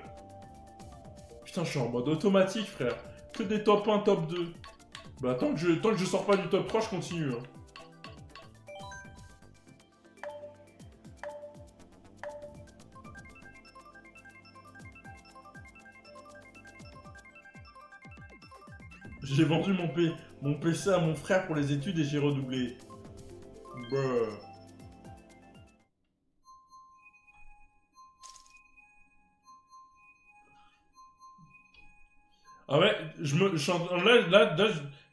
Putain, je suis en mode automatique, frère. Que des top 1, top 2. Bah, tant que je sors pas du top 3, je continue. Hein. J'ai vendu mon PC à mon frère pour les études et j'ai redoublé. Bruh. Ah ouais, là,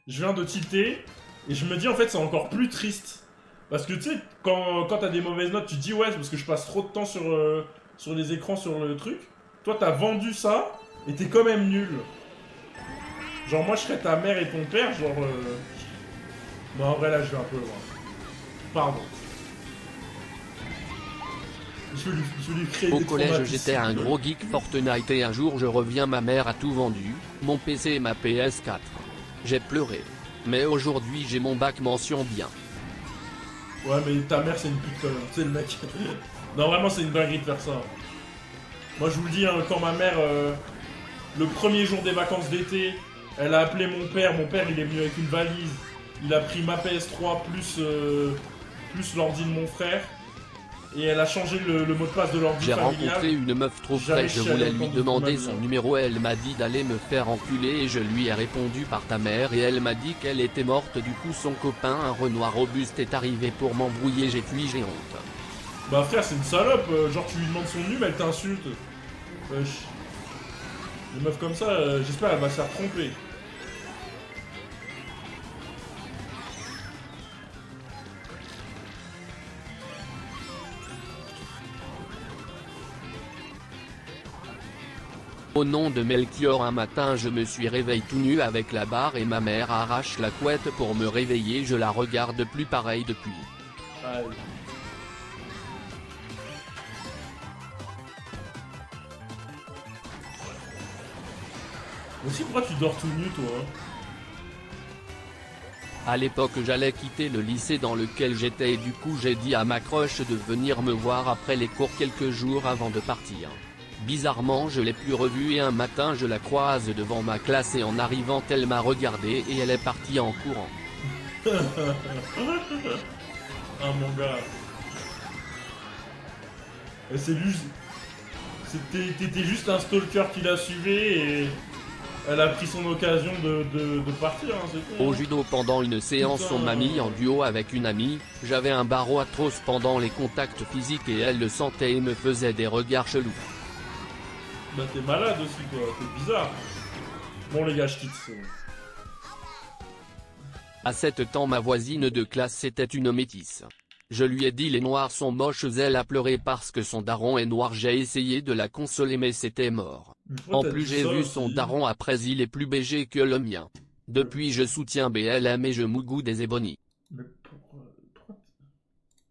je viens de tilter, et je me dis en fait c'est encore plus triste. Parce que tu sais, quand t'as des mauvaises notes, tu te dis ouais, c'est parce que je passe trop de temps sur les écrans, sur le truc. Toi t'as vendu ça, et t'es quand même nul. Genre moi je serais ta mère et ton père, genre... Non en vrai là je vais un peu loin. Pardon. Je vais lui créer Au des collège traumatismes. j'étais un gros geek Fortnite et un jour je reviens, ma mère a tout vendu, mon PC et ma PS4. J'ai pleuré. Mais aujourd'hui j'ai mon bac mention bien. Ouais mais ta mère c'est une pute quand même, tu sais le mec. Non vraiment c'est une dinguerie de faire ça. Moi je vous le dis, hein, quand ma mère, le premier jour des vacances d'été, elle a appelé mon père il est venu avec une valise, il a pris ma PS3 plus l'ordi de mon frère, et elle a changé le mot de passe de l'ordi J'ai familial. rencontré une meuf trop fraîche, je voulais lui demander son numéro, elle m'a dit d'aller me faire enculer et je lui ai répondu par ta mère et elle m'a dit qu'elle était morte, du coup son copain, un Renoir robuste, est arrivé pour m'embrouiller, j'ai fui, j'ai honte. Bah frère c'est une salope, genre tu lui demandes son numéro, elle t'insulte. Wesh. Une meuf comme ça, j'espère elle va se faire tromper. Au nom de Melchior, un matin je me suis réveillé tout nu avec la barre et ma mère arrache la couette pour me réveiller, je la regarde plus pareil depuis. Aïe. Aussi, pourquoi tu dors tout nu, toi? À l'époque j'allais quitter le lycée dans lequel j'étais et du coup j'ai dit à ma crush de venir me voir après les cours quelques jours avant de partir. Bizarrement je l'ai plus revue et un matin je la croise devant ma classe et en arrivant elle m'a regardé et elle est partie en courant. Ah mon gars. Et c'est juste... T'étais juste un stalker qui la suivait et... Elle a pris son occasion de partir, hein, c'est tout. Au Hein. judo pendant une séance Putain. on m'a mis en duo avec une amie, j'avais un barreau atroce pendant les contacts physiques et elle le sentait et me faisait des regards chelous. Bah t'es malade aussi quoi, t'es bizarre. Bon les gars, je quitte. À 7 ans ma voisine de classe c'était une métisse. Je lui ai dit les noirs sont moches, elle a pleuré parce que son daron est noir, j'ai essayé de la consoler mais c'était mort. En plus j'ai vu son daron après, il est plus BG que le mien. Depuis je soutiens BLM et je mougoue des ébonies. Mais